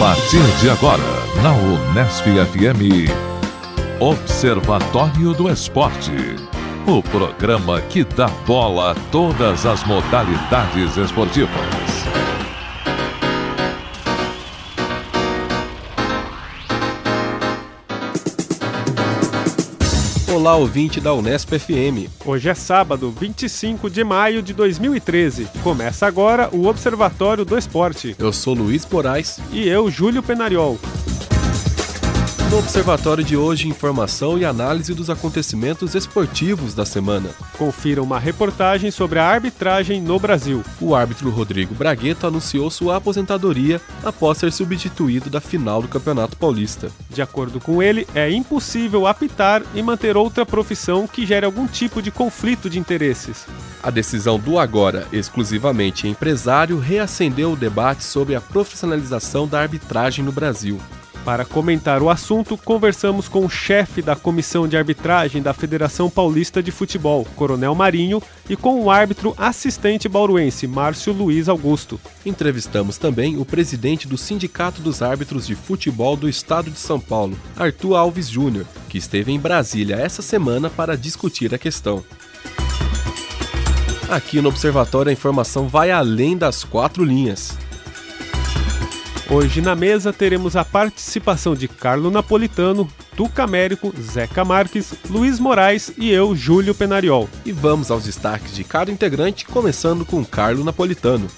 partir de agora, na Unesp FM, Observatório do Esporte. O programa que dá bola a todas as modalidades esportivas. Olá, ouvinte da Unesp FM. Hoje é sábado, 25 de maio de 2013. Começa agora o Observatório do Esporte. Eu sou Luiz Moraes. E eu, Júlio Penariol. No Observatório de hoje, informação e análise dos acontecimentos esportivos da semana. Confira uma reportagem sobre a arbitragem no Brasil. O árbitro Rodrigo Braguetto anunciou sua aposentadoria após ser substituído da final do Campeonato Paulista. De acordo com ele, é impossível apitar e manter outra profissão que gere algum tipo de conflito de interesses. A decisão do agora exclusivamente empresário reacendeu o debate sobre a profissionalização da arbitragem no Brasil. Para comentar o assunto, conversamos com o chefe da Comissão de Arbitragem da Federação Paulista de Futebol, Coronel Marinho, e com o árbitro assistente bauruense, Márcio Luiz Augusto. Entrevistamos também o presidente do Sindicato dos Árbitros de Futebol do Estado de São Paulo, Arthur Alves Júnior, que esteve em Brasília essa semana para discutir a questão. Aqui no Observatório a informação vai além das 4 linhas. Hoje na mesa teremos a participação de Carlo Napolitano, Tuca Américo, Zeca Marques, Luiz Moraes e eu, Júlio Penariol. E vamos aos destaques de cada integrante, começando com Carlo Napolitano.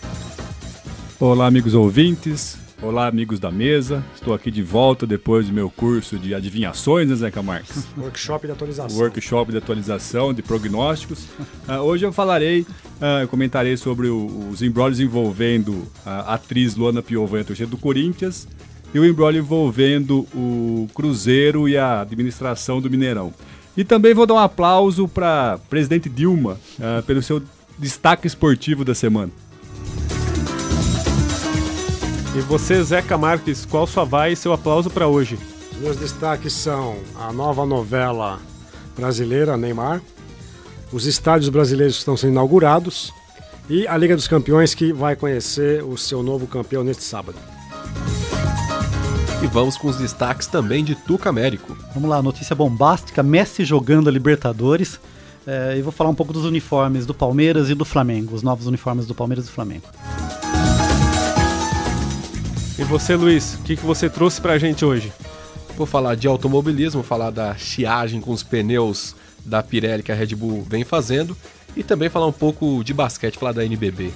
Olá, amigos ouvintes. Olá, amigos da mesa. Estou aqui de volta depois do meu curso de adivinhações, né, Zeca Marques? Workshop de atualização. Workshop de atualização, de prognósticos. Hoje eu comentarei sobre os embrólios envolvendo a atriz Luana Piovani, a torcida do Corinthians, e o embrólio envolvendo o Cruzeiro e a administração do Mineirão. E também vou dar um aplauso para a presidente Dilma pelo seu destaque esportivo da semana. E você, Zeca Marques, qual sua vai e seu aplauso para hoje? Os meus destaques são a nova novela brasileira, Neymar, os estádios brasileiros que estão sendo inaugurados e a Liga dos Campeões, que vai conhecer o seu novo campeão neste sábado. E vamos com os destaques também de Tuca Américo. Vamos lá, notícia bombástica, Messi jogando a Libertadores. E vou falar um pouco dos uniformes do Palmeiras e do Flamengo, os novos uniformes do Palmeiras e do Flamengo. E você, Luiz, o que você trouxe pra gente hoje? Vou falar de automobilismo, falar da chiagem com os pneus da Pirelli que a Red Bull vem fazendo e também falar um pouco de basquete, falar da NBB.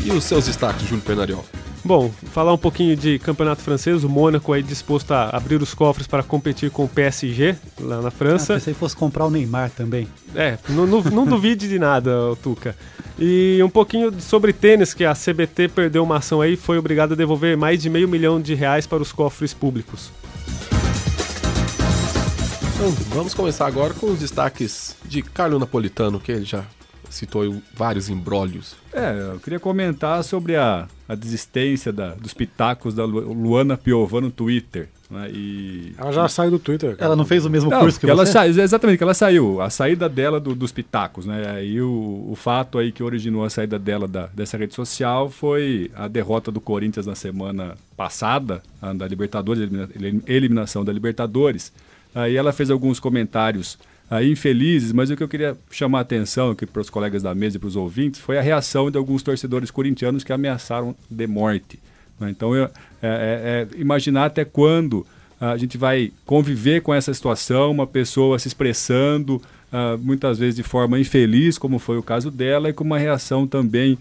E os seus destaques, Júlio Penariol? Bom, falar um pouquinho de campeonato francês, o Mônaco aí disposto a abrir os cofres para competir com o PSG lá na França. Pensei que fosse comprar o Neymar também. Não duvide de nada, Tuca. E um pouquinho sobre tênis, que a CBT perdeu uma ação aí e foi obrigada a devolver mais de R$500 milhão para os cofres públicos. Então, vamos começar agora com os destaques de Carlo Napolitano, que ele já citou vários imbrólios. Eu queria comentar sobre a desistência dos pitacos da Luana Piovani no Twitter. Né? Ela já saiu do Twitter, cara. Ela não fez o mesmo curso que você? Exatamente, que ela saiu. A saída dela dos pitacos. Né? Aí o fato aí que originou a saída dela dessa rede social foi a derrota do Corinthians na semana passada, da Libertadores, eliminação da Libertadores. Aí ela fez alguns comentários infelizes, mas o que eu queria chamar a atenção aqui para os colegas da mesa e para os ouvintes foi a reação de alguns torcedores corintianos que ameaçaram de morte. Então, imaginar até quando a gente vai conviver com essa situação, uma pessoa se expressando, muitas vezes de forma infeliz, como foi o caso dela, e com uma reação também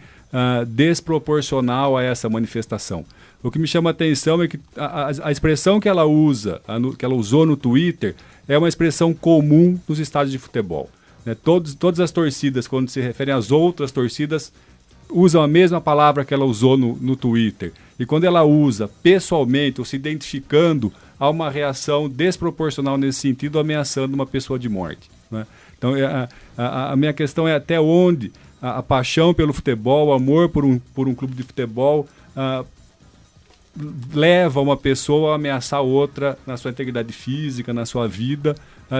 desproporcional a essa manifestação. O que me chama a atenção é que a expressão que ela usou no Twitter é uma expressão comum nos estádios de futebol. Né? Todas as torcidas, quando se referem às outras torcidas, usam a mesma palavra que ela usou no Twitter. E quando ela usa pessoalmente ou se identificando, há uma reação desproporcional nesse sentido, ameaçando uma pessoa de morte. Né? Então, a minha questão é até onde a paixão pelo futebol, o amor por um clube de futebol leva uma pessoa a ameaçar outra na sua integridade física, na sua vida,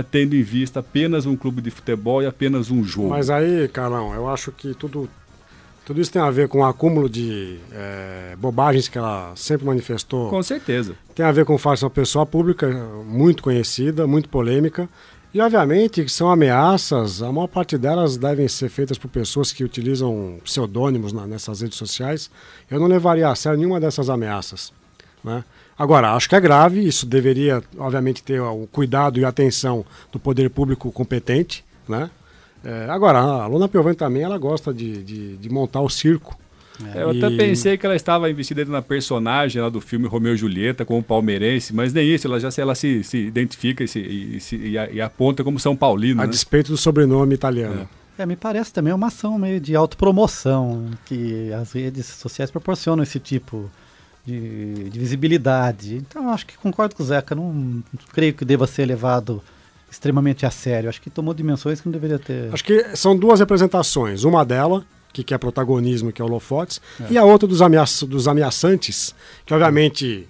tendo em vista apenas um clube de futebol e apenas um jogo. Mas aí, Carlão, eu acho que tudo Tudo isso tem a ver com o acúmulo de bobagens que ela sempre manifestou. Com certeza. Tem a ver com falar de uma pessoa pública muito conhecida, muito polêmica. E, obviamente, são ameaças, a maior parte delas devem ser feitas por pessoas que utilizam pseudônimos nessas redes sociais. Eu não levaria a sério nenhuma dessas ameaças, né? Agora, acho que é grave, isso deveria, obviamente, ter o cuidado e a atenção do poder público competente, né? Agora, a Luna Piovani também, ela gosta de montar o circo. Eu até pensei que ela estava investida na personagem lá do filme Romeu e Julieta, como palmeirense, mas nem isso, ela se identifica e aponta como São Paulino. A despeito do sobrenome italiano. Me parece também uma ação meio de autopromoção, que as redes sociais proporcionam esse tipo de visibilidade. Então, acho que concordo com o Zeca, não creio que deva ser levado extremamente a sério. Acho que tomou dimensões que não deveria ter. Acho que são duas representações. Uma dela, que quer protagonismo, que é holofotes, e a outra dos ameaçantes, que obviamente,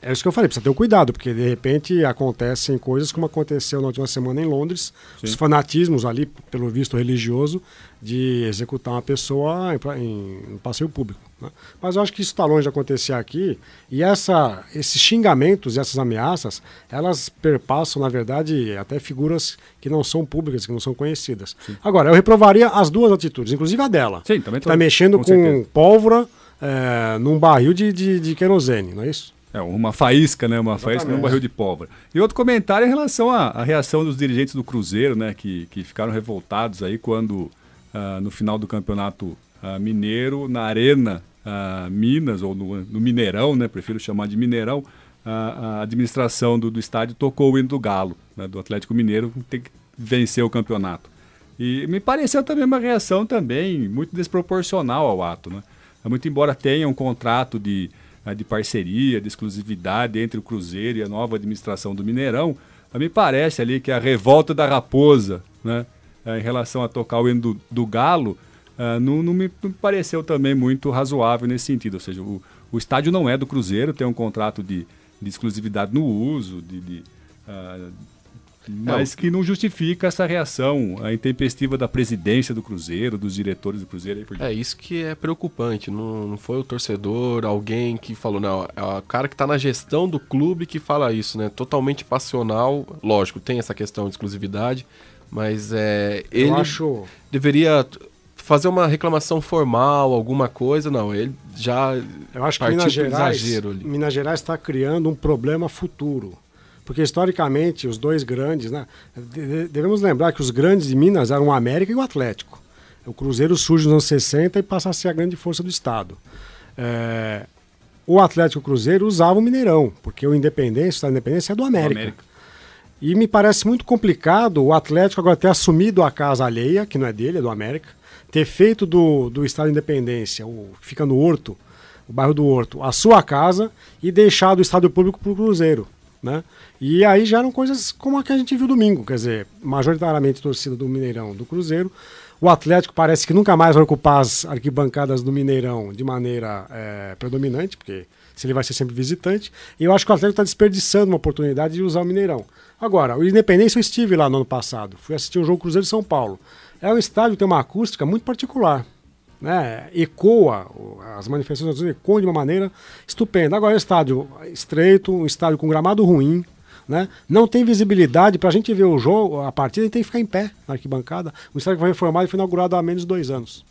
é isso que eu falei, precisa ter um cuidado, porque de repente acontecem coisas como aconteceu na última semana em Londres, Sim. Os fanatismos ali, pelo visto religioso, de executar uma pessoa em passeio público, né? Mas eu acho que isso está longe de acontecer aqui, e esses xingamentos e essas ameaças, elas perpassam, na verdade, até figuras que não são públicas, que não são conhecidas. Sim. Agora, eu reprovaria as duas atitudes, inclusive a dela. Sim, também está mexendo com pólvora num barril de querosene, não é isso? Uma faísca, né? Uma faísca num barril de pólvora. E outro comentário em relação à reação dos dirigentes do Cruzeiro, né? Que ficaram revoltados aí quando, no final do campeonato mineiro, na Arena Minas, ou no Mineirão, né? Prefiro chamar de Mineirão, a administração do estádio tocou o hino do Galo, né? Do Atlético Mineiro, que tem que vencer o campeonato. E me pareceu também uma reação também muito desproporcional ao ato, né? Muito embora tenha um contrato de parceria, de exclusividade entre o Cruzeiro e a nova administração do Mineirão, me parece ali que a revolta da raposa, né, em relação a tocar o hino do Galo, não me pareceu também muito razoável nesse sentido. Ou seja, o estádio não é do Cruzeiro, tem um contrato de exclusividade no uso, mas que não justifica essa reação intempestiva da presidência do Cruzeiro, dos diretores do Cruzeiro. Aí por diante. Isso que é preocupante, não foi o torcedor, alguém que falou, não, é o cara que está na gestão do clube que fala isso, né? Totalmente passional, lógico, tem essa questão de exclusividade, mas ele deveria fazer uma reclamação formal, alguma coisa, não, ele já eu acho que Minas Gerais está criando um problema futuro. Porque, historicamente, os dois grandes, né? Devemos lembrar que os grandes de Minas eram o América e o Atlético. O Cruzeiro surge nos anos 60 e passa a ser a grande força do Estado. O Atlético e o Cruzeiro usavam o Mineirão, porque o Estado Independência é do América. E me parece muito complicado o Atlético agora ter assumido a casa alheia, que não é dele, é do América, ter feito do Estado Independência, que fica no Horto, o bairro do Horto, a sua casa e deixado o Estádio Público para o Cruzeiro. Né? E aí já eram coisas como a que a gente viu domingo, quer dizer, majoritariamente torcida do Mineirão, do Cruzeiro. O Atlético parece que nunca mais vai ocupar as arquibancadas do Mineirão de maneira predominante, porque se ele vai ser sempre visitante. E eu acho que o Atlético está desperdiçando uma oportunidade de usar o Mineirão. Agora, o Independência eu estive lá no ano passado, fui assistir um jogo Cruzeiro de São Paulo. É um estádio que tem uma acústica muito particular. Né, ecoa, as manifestações ecoam de uma maneira estupenda. Agora é um estádio estreito, um estádio com gramado ruim, né, não tem visibilidade. Para a gente ver o jogo, a partida, a gente tem que ficar em pé na arquibancada. O estádio que foi reformado e foi inaugurado há menos de 2 anos.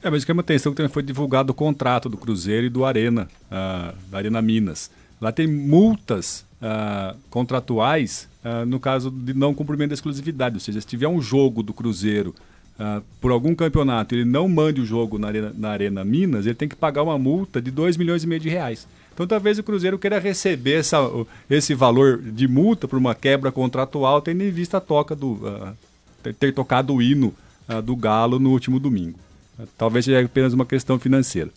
Mas chama atenção que também foi divulgado o contrato do Cruzeiro e do Arena, da Arena Minas. Lá tem multas contratuais no caso de não cumprimento da exclusividade. Ou seja, se tiver um jogo do Cruzeiro por algum campeonato, ele não mande o jogo na Arena Minas, ele tem que pagar uma multa de R$2,5 milhões. Então talvez o Cruzeiro queira receber esse valor de multa por uma quebra contratual, tendo em vista a ter tocado o hino do Galo no último domingo. Talvez seja apenas uma questão financeira.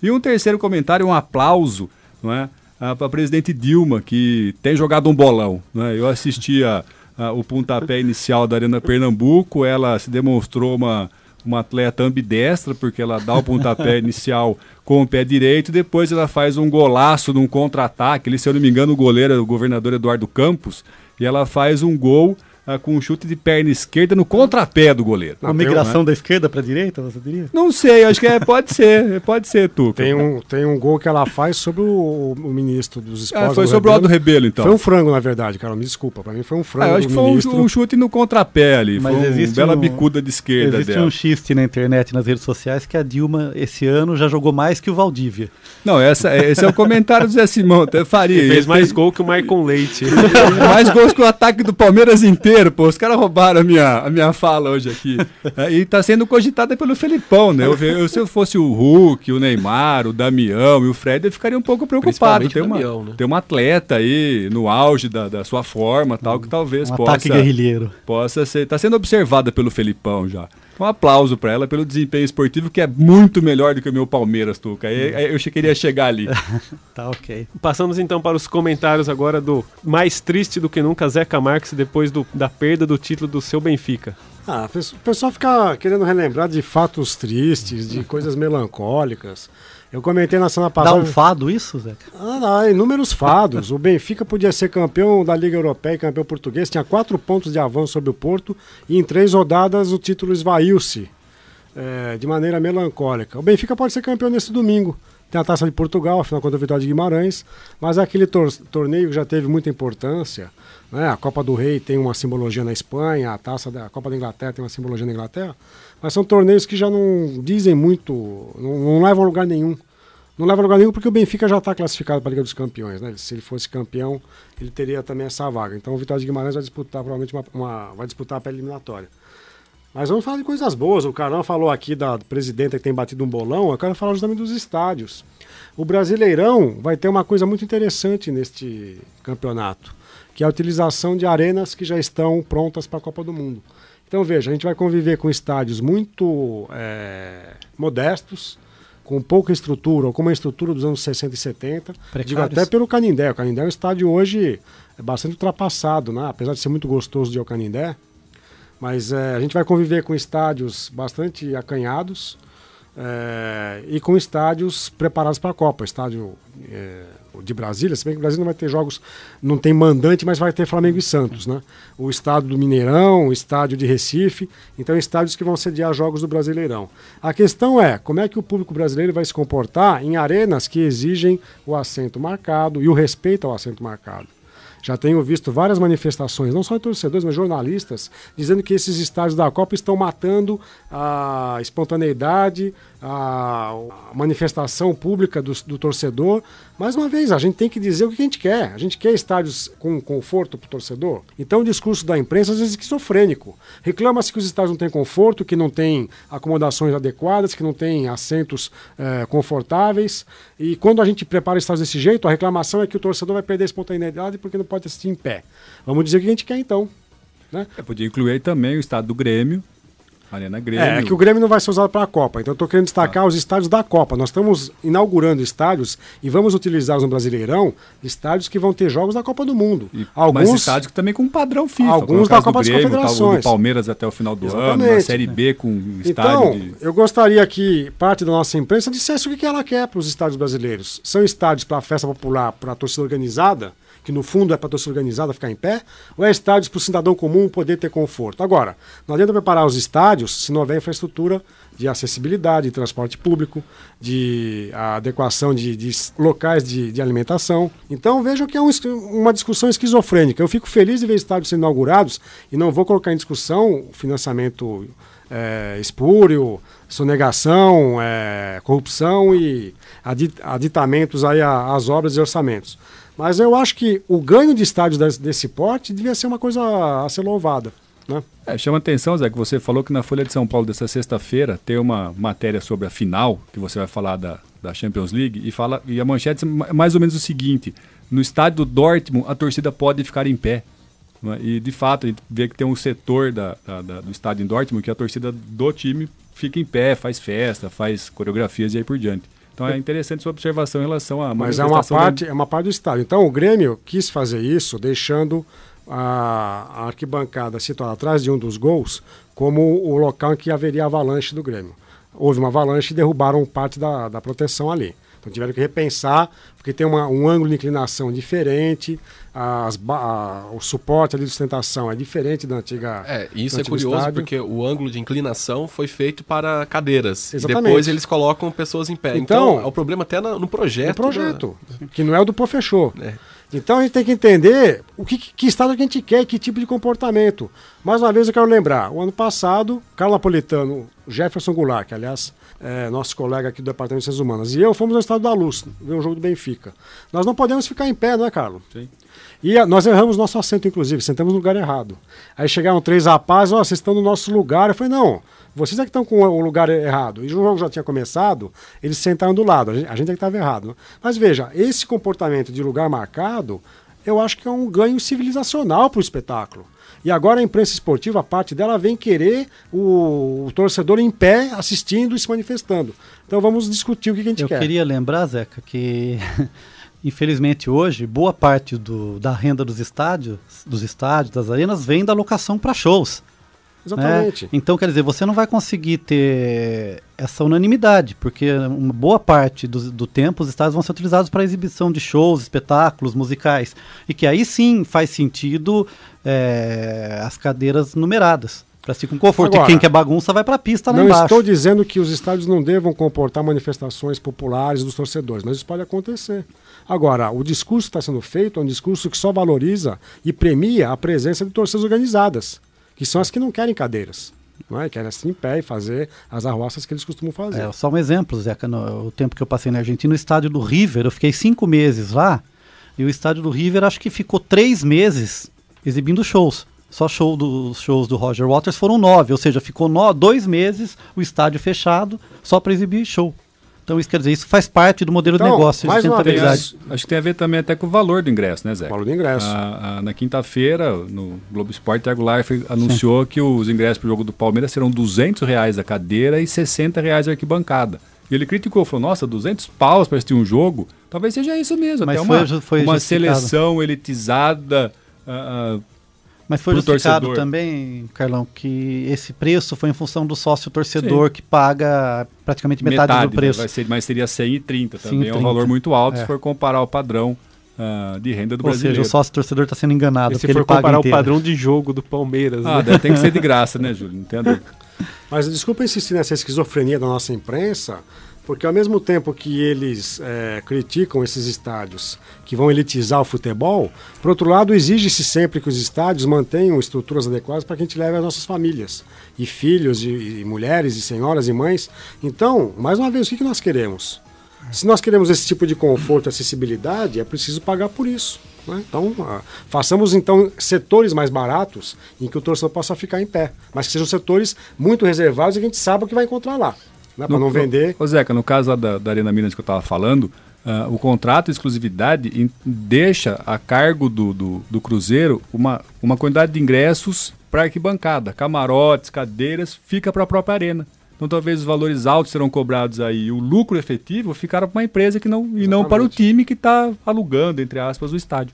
E um terceiro comentário, um aplauso, não é, para a presidente Dilma, que tem jogado um bolão. Não é? Eu assistia o pontapé inicial da Arena Pernambuco, ela se demonstrou uma atleta ambidestra, porque ela dá o pontapé inicial com o pé direito, e depois ela faz um golaço num contra-ataque, se eu não me engano o goleiro é o governador Eduardo Campos, e ela faz um gol com um chute de perna esquerda no contrapé do goleiro. Uma migração da esquerda para a direita, você diria? Não sei, acho que pode ser, Tuca. Tem um gol que ela faz sobre o ministro dos esportes. Foi sobre o Aldo Rebelo, então. Foi um frango, na verdade, cara, me desculpa, pra mim foi um frango. Eu acho que foi um chute no contrapé ali, mas foi uma bela bicuda de esquerda existe dela. Um xiste na internet, nas redes sociais, que a Dilma, esse ano, já jogou mais que o Valdívia. Não, esse é o comentário do Zé Simão, até faria. Ele fez mais gol que o Maicon Leite. Mais gols que o ataque do Palmeiras inteiro, pô. Os caras roubaram a minha fala hoje aqui. E tá sendo cogitada pelo Felipão, né? Se eu fosse o Hulk, o Neymar, o Damião e o Fred, eu ficaria um pouco preocupado. Tem um atleta aí no auge da sua forma, tal, que talvez ataque guerrilheiro. Possa ser. Tá sendo observada pelo Felipão já. Um aplauso para ela pelo desempenho esportivo, que é muito melhor do que o meu Palmeiras, Tuca. Eu queria chegar ali. Tá ok. Passamos então para os comentários agora do mais triste do que nunca, Zeca Marques, depois da perda do título do seu Benfica. O pessoal fica querendo relembrar de fatos tristes, de coisas melancólicas. Eu comentei na semana passada... Dá um fado isso, Zeca? Inúmeros fados. O Benfica podia ser campeão da Liga Europeia e campeão português, tinha 4 pontos de avanço sobre o Porto e em 3 rodadas o título esvaiu-se de maneira melancólica. O Benfica pode ser campeão nesse domingo. Tem a Taça de Portugal, afinal contra a Vitória de Guimarães, mas aquele torneio já teve muita importância, né? A Copa do Rei tem uma simbologia na Espanha, a Taça da Copa da Inglaterra tem uma simbologia na Inglaterra, mas são torneios que já não dizem muito, não levam a lugar nenhum. Não leva a lugar nenhum porque o Benfica já está classificado para a Liga dos Campeões, né? Se ele fosse campeão, ele teria também essa vaga. Então o Vitória de Guimarães vai disputar provavelmente vai disputar a pré-eliminatória. Mas vamos falar de coisas boas. O Carlão falou aqui da presidenta que tem batido um bolão. Eu quero falar justamente dos estádios. O Brasileirão vai ter uma coisa muito interessante neste campeonato, que é a utilização de arenas que já estão prontas para a Copa do Mundo. Então veja, a gente vai conviver com estádios muito modestos, com pouca estrutura, ou com uma estrutura dos anos 60 e 70. Precários. Digo até pelo Canindé. O Canindé é um estádio hoje bastante ultrapassado, né? Apesar de ser muito gostoso de ir ao Canindé. Mas a gente vai conviver com estádios bastante acanhados e com estádios preparados para a Copa. Estádio de Brasília, se bem que o Brasil não vai ter jogos, não tem mandante, mas vai ter Flamengo e Santos, né? O estádio do Mineirão, o estádio de Recife, então estádios que vão sediar jogos do Brasileirão. A questão é, como é que o público brasileiro vai se comportar em arenas que exigem o assento marcado e o respeito ao assento marcado? Já tenho visto várias manifestações, não só de torcedores, mas jornalistas, dizendo que esses estádios da Copa estão matando a espontaneidade, a manifestação pública do torcedor. Mais uma vez, a gente tem que dizer o que a gente quer. A gente quer estádios com conforto para o torcedor. Então o discurso da imprensa às vezes é esquizofrênico. Reclama-se que os estádios não têm conforto, que não têm acomodações adequadas, que não têm assentos confortáveis. E quando a gente prepara estádios desse jeito, a reclamação é que o torcedor vai perder a espontaneidade porque não pode assistir em pé. Vamos dizer o que a gente quer então, né? Podia incluir aí também o estádio do Grêmio, Arena Grêmio. É que o Grêmio não vai ser usado para a Copa, então eu estou querendo destacar os estádios da Copa. Nós estamos inaugurando estádios e vamos utilizar no Brasileirão estádios que vão ter jogos da Copa do Mundo. Mas estádios também com padrão FIFA. Alguns da Copa das Confederações. Do Palmeiras até o final do ano, na Série B com estádio. Então, eu gostaria que parte da nossa imprensa dissesse o que ela quer para os estádios brasileiros. São estádios para a festa popular, para a torcida organizada, que no fundo é para a torcida organizada ficar em pé, ou é estádios para o cidadão comum poder ter conforto? Agora, não adianta preparar os estádios se não houver infraestrutura de acessibilidade, de transporte público, de adequação de locais de alimentação. Então vejam que é uma discussão esquizofrênica. Eu fico feliz de ver estádios sendo inaugurados e não vou colocar em discussão o financiamento espúrio, sonegação, corrupção e aditamentos aí às obras e orçamentos. Mas eu acho que o ganho de estádios desse porte devia ser uma coisa a ser louvada, né? Chama atenção, Zé, que você falou que na Folha de São Paulo dessa sexta-feira tem uma matéria sobre a final, que você vai falar da Champions League, e a manchete é mais ou menos o seguinte: no estádio do Dortmund a torcida pode ficar em pé. Né? E de fato a gente vê que tem um setor do estádio em Dortmund que a torcida do time fica em pé, faz festa, faz coreografias e aí por diante. Então é interessante sua observação em relação à manifestação. Mas é uma parte do estádio. Então o Grêmio quis fazer isso deixando a arquibancada situada atrás de um dos gols como o local em que haveria avalanche do Grêmio. Houve uma avalanche e derrubaram parte da proteção ali. Então tiveram que repensar, porque tem um ângulo de inclinação diferente, o suporte ali de sustentação é diferente da antiga. Isso é curioso estádio. porque o ângulo de inclinação foi feito para cadeiras. Exatamente. E depois eles colocam pessoas em pé. Então é o problema até no projeto. Que não é o do Pofechô. É. Então a gente tem que entender que estado que a gente quer, que tipo de comportamento. Mais uma vez eu quero lembrar, o ano passado, Carlos Napolitano, Jefferson Goulart, que aliás é nosso colega aqui do Departamento de Ciências Humanas, e eu fomos ao Estado da Luz, ver um jogo do Benfica. Nós não podemos ficar em pé, não é, Carlos? Sim. E nós erramos nosso assento, inclusive, sentamos no lugar errado. Aí chegaram 3 rapazes, vocês estão no nosso lugar. Eu falei, não, vocês é que estão com o lugar errado. E o jogo já tinha começado, eles sentaram do lado, a gente é que estava errado. Né? Mas veja, esse comportamento de lugar marcado, eu acho que é um ganho civilizacional para o espetáculo. E agora a imprensa esportiva, a parte dela, vem querer o torcedor em pé, assistindo e se manifestando. Então vamos discutir o que a gente quer. Eu queria lembrar, Zeca, que infelizmente hoje, boa parte da renda dos estádios, das arenas, vem da locação para shows. Exatamente. Né? Então, quer dizer, você não vai conseguir ter essa unanimidade, porque uma boa parte do tempo os estádios vão ser utilizados para exibição de shows, espetáculos, musicais. E que aí sim faz sentido as cadeiras numeradas, para se com conforto. Agora, e quem quer bagunça vai para a pista lá embaixo. Não estou dizendo que os estádios não devam comportar manifestações populares dos torcedores, mas isso pode acontecer. Agora, o discurso que está sendo feito é um discurso que só valoriza e premia a presença de torcidas organizadas, que são as que não querem cadeiras, não é? Querem assim em pé e fazer as arruaças que eles costumam fazer. Só um exemplo, Zeca, o tempo que eu passei na Argentina, no estádio do River, eu fiquei 5 meses lá, e o estádio do River acho que ficou 3 meses exibindo shows. Só os shows do Roger Waters foram 9, ou seja, ficou 2 meses o estádio fechado só para exibir show. Então isso quer dizer, isso faz parte do modelo de negócio. Mais uma vez, acho que tem a ver também até com o valor do ingresso, né, Zé? O valor do ingresso. Na quinta-feira, no Globo Esporte, Thiago Leifert anunciou que os ingressos para o jogo do Palmeiras serão R$200 a cadeira e R$60 a arquibancada. E ele criticou, falou, nossa, 200 paus para assistir um jogo? Talvez seja isso mesmo, mas até foi uma seleção elitizada. Mas foi justificado também, Carlão, que esse preço foi em função do sócio-torcedor que paga praticamente metade do preço. Né? Mas seria 130 também, é um valor muito alto se for comparar o padrão de renda do brasileiro. Ou seja, o sócio-torcedor está sendo enganado. E se for comparar o padrão de jogo do Palmeiras. Né? Tem que ser de graça, né, Júlio? Entendo. Mas desculpa insistir nessa esquizofrenia da nossa imprensa, porque ao mesmo tempo que eles criticam esses estádios que vão elitizar o futebol, por outro lado exige-se sempre que os estádios mantenham estruturas adequadas para que a gente leve as nossas famílias, e filhos, e mulheres, e senhoras, e mães. Então, mais uma vez, o que nós queremos? Se nós queremos esse tipo de conforto e acessibilidade, é preciso pagar por isso. Né? Então, façamos então setores mais baratos em que o torcedor possa ficar em pé, mas que sejam setores muito reservados e que a gente saiba o que vai encontrar lá. Para não vender. Ô Zeca, no caso lá da Arena Minas que eu estava falando, o contrato de exclusividade deixa a cargo do Cruzeiro uma quantidade de ingressos para arquibancada, camarotes, cadeiras, fica para a própria arena. Então talvez os valores altos serão cobrados aí, o lucro efetivo ficará para uma empresa e não para o time que está alugando, entre aspas, o estádio.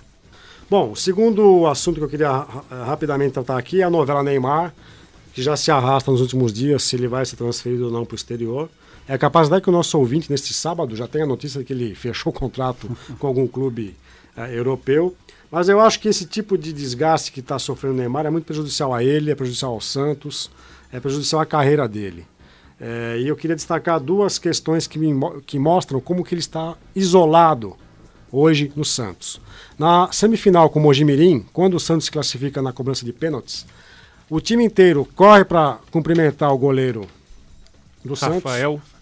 Bom, o segundo assunto que eu queria rapidamente tratar aqui é a novela Neymar, que já se arrasta nos últimos dias, se ele vai ser transferido ou não para o exterior. É a capacidade que o nosso ouvinte, neste sábado, já tem a notícia de que ele fechou o contrato com algum clube europeu. Mas eu acho que esse tipo de desgaste que está sofrendo o Neymar é muito prejudicial a ele, é prejudicial ao Santos, é prejudicial à carreira dele. E eu queria destacar 2 questões que mostram como que ele está isolado hoje no Santos. Na semifinal com o Mojimirim, quando o Santos se classifica na cobrança de pênaltis, o time inteiro corre para cumprimentar o goleiro do Rafael. Santos.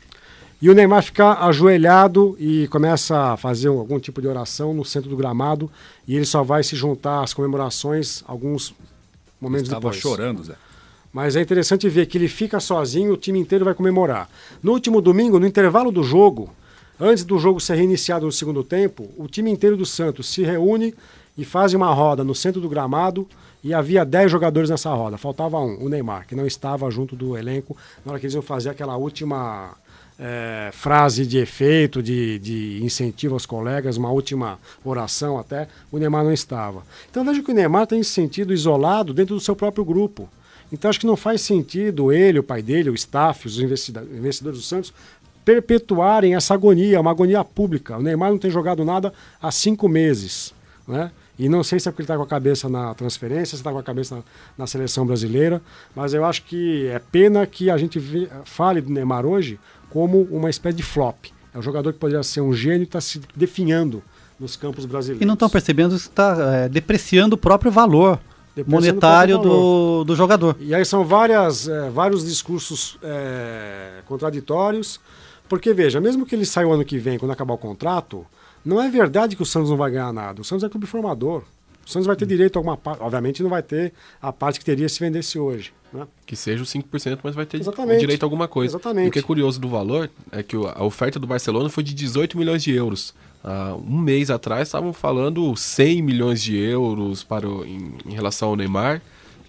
E o Neymar fica ajoelhado e começa a fazer algum tipo de oração no centro do gramado. E ele só vai se juntar às comemorações alguns momentos depois. Estava chorando, Zé. Mas é interessante ver que ele fica sozinho, o time inteiro vai comemorar. No último domingo, no intervalo do jogo, antes do jogo ser reiniciado no segundo tempo, o time inteiro do Santos se reúne e faz uma roda no centro do gramado. E havia 10 jogadores nessa roda, faltava um, o Neymar, que não estava junto do elenco na hora que eles iam fazer aquela última frase de efeito, de incentivo aos colegas, uma última oração até, o Neymar não estava. Então veja que o Neymar tem se sentido isolado dentro do seu próprio grupo. Então acho que não faz sentido ele, o pai dele, o staff, os investidores do Santos, perpetuarem essa agonia, uma agonia pública. O Neymar não tem jogado nada há 5 meses, né? E não sei se é porque ele está com a cabeça na transferência, se está com a cabeça na seleção brasileira, mas eu acho que é pena que a gente fale do Neymar hoje como uma espécie de flop. É um jogador que poderia ser um gênio e está se definhando nos campos brasileiros. E não estão percebendo que está depreciando o próprio valor monetário do jogador. E aí são vários discursos contraditórios, porque veja, mesmo que ele saia o ano que vem, quando acabar o contrato, não é verdade que o Santos não vai ganhar nada. O Santos é clube formador. O Santos vai ter direito a alguma parte. Obviamente não vai ter a parte que teria se vendesse hoje, né? Que seja os 5%, mas vai ter Exatamente. direito a alguma coisa. Exatamente. E o que é curioso do valor é que a oferta do Barcelona foi de 18 milhões de euros. Há um mês atrás estavam falando 100 milhões de euros em relação ao Neymar.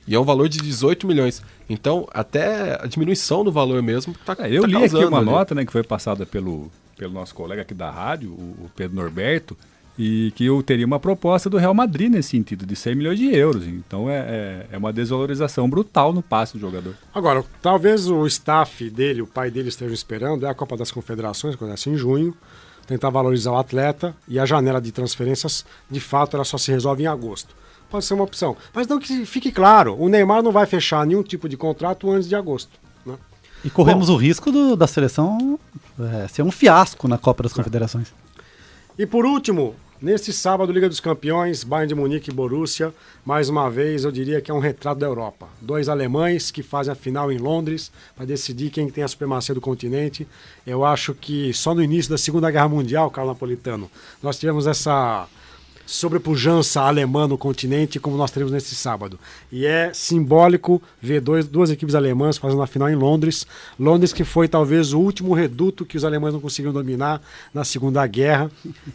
E é um valor de 18 milhões. Então, até a diminuição do valor mesmo está eu li aqui uma nota, né, que foi passada pelo nosso colega aqui da rádio, o Pedro Norberto, e que eu teria uma proposta do Real Madrid nesse sentido, de 100 milhões de euros. Então é uma desvalorização brutal no passe do jogador. Agora, talvez o staff dele, o pai dele estejam esperando, a Copa das Confederações, que acontece em junho, tentar valorizar o atleta, e a janela de transferências, de fato, ela só se resolve em agosto. Pode ser uma opção. Mas não que fique claro, o Neymar não vai fechar nenhum tipo de contrato antes de agosto, né? E corremos o risco da seleção ser um fiasco na Copa das Confederações. E por último, neste sábado, Liga dos Campeões, Bayern de Munique e Borussia, mais uma vez eu diria que é um retrato da Europa. 2 alemães que fazem a final em Londres para decidir quem tem a supremacia do continente. Eu acho que só no início da Segunda Guerra Mundial, Carlos Napolitano, nós tivemos essa sobrepujança alemã no continente como nós teremos nesse sábado. E é simbólico ver duas equipes alemãs fazendo a final em Londres. Londres que foi talvez o último reduto que os alemães não conseguiram dominar na Segunda Guerra.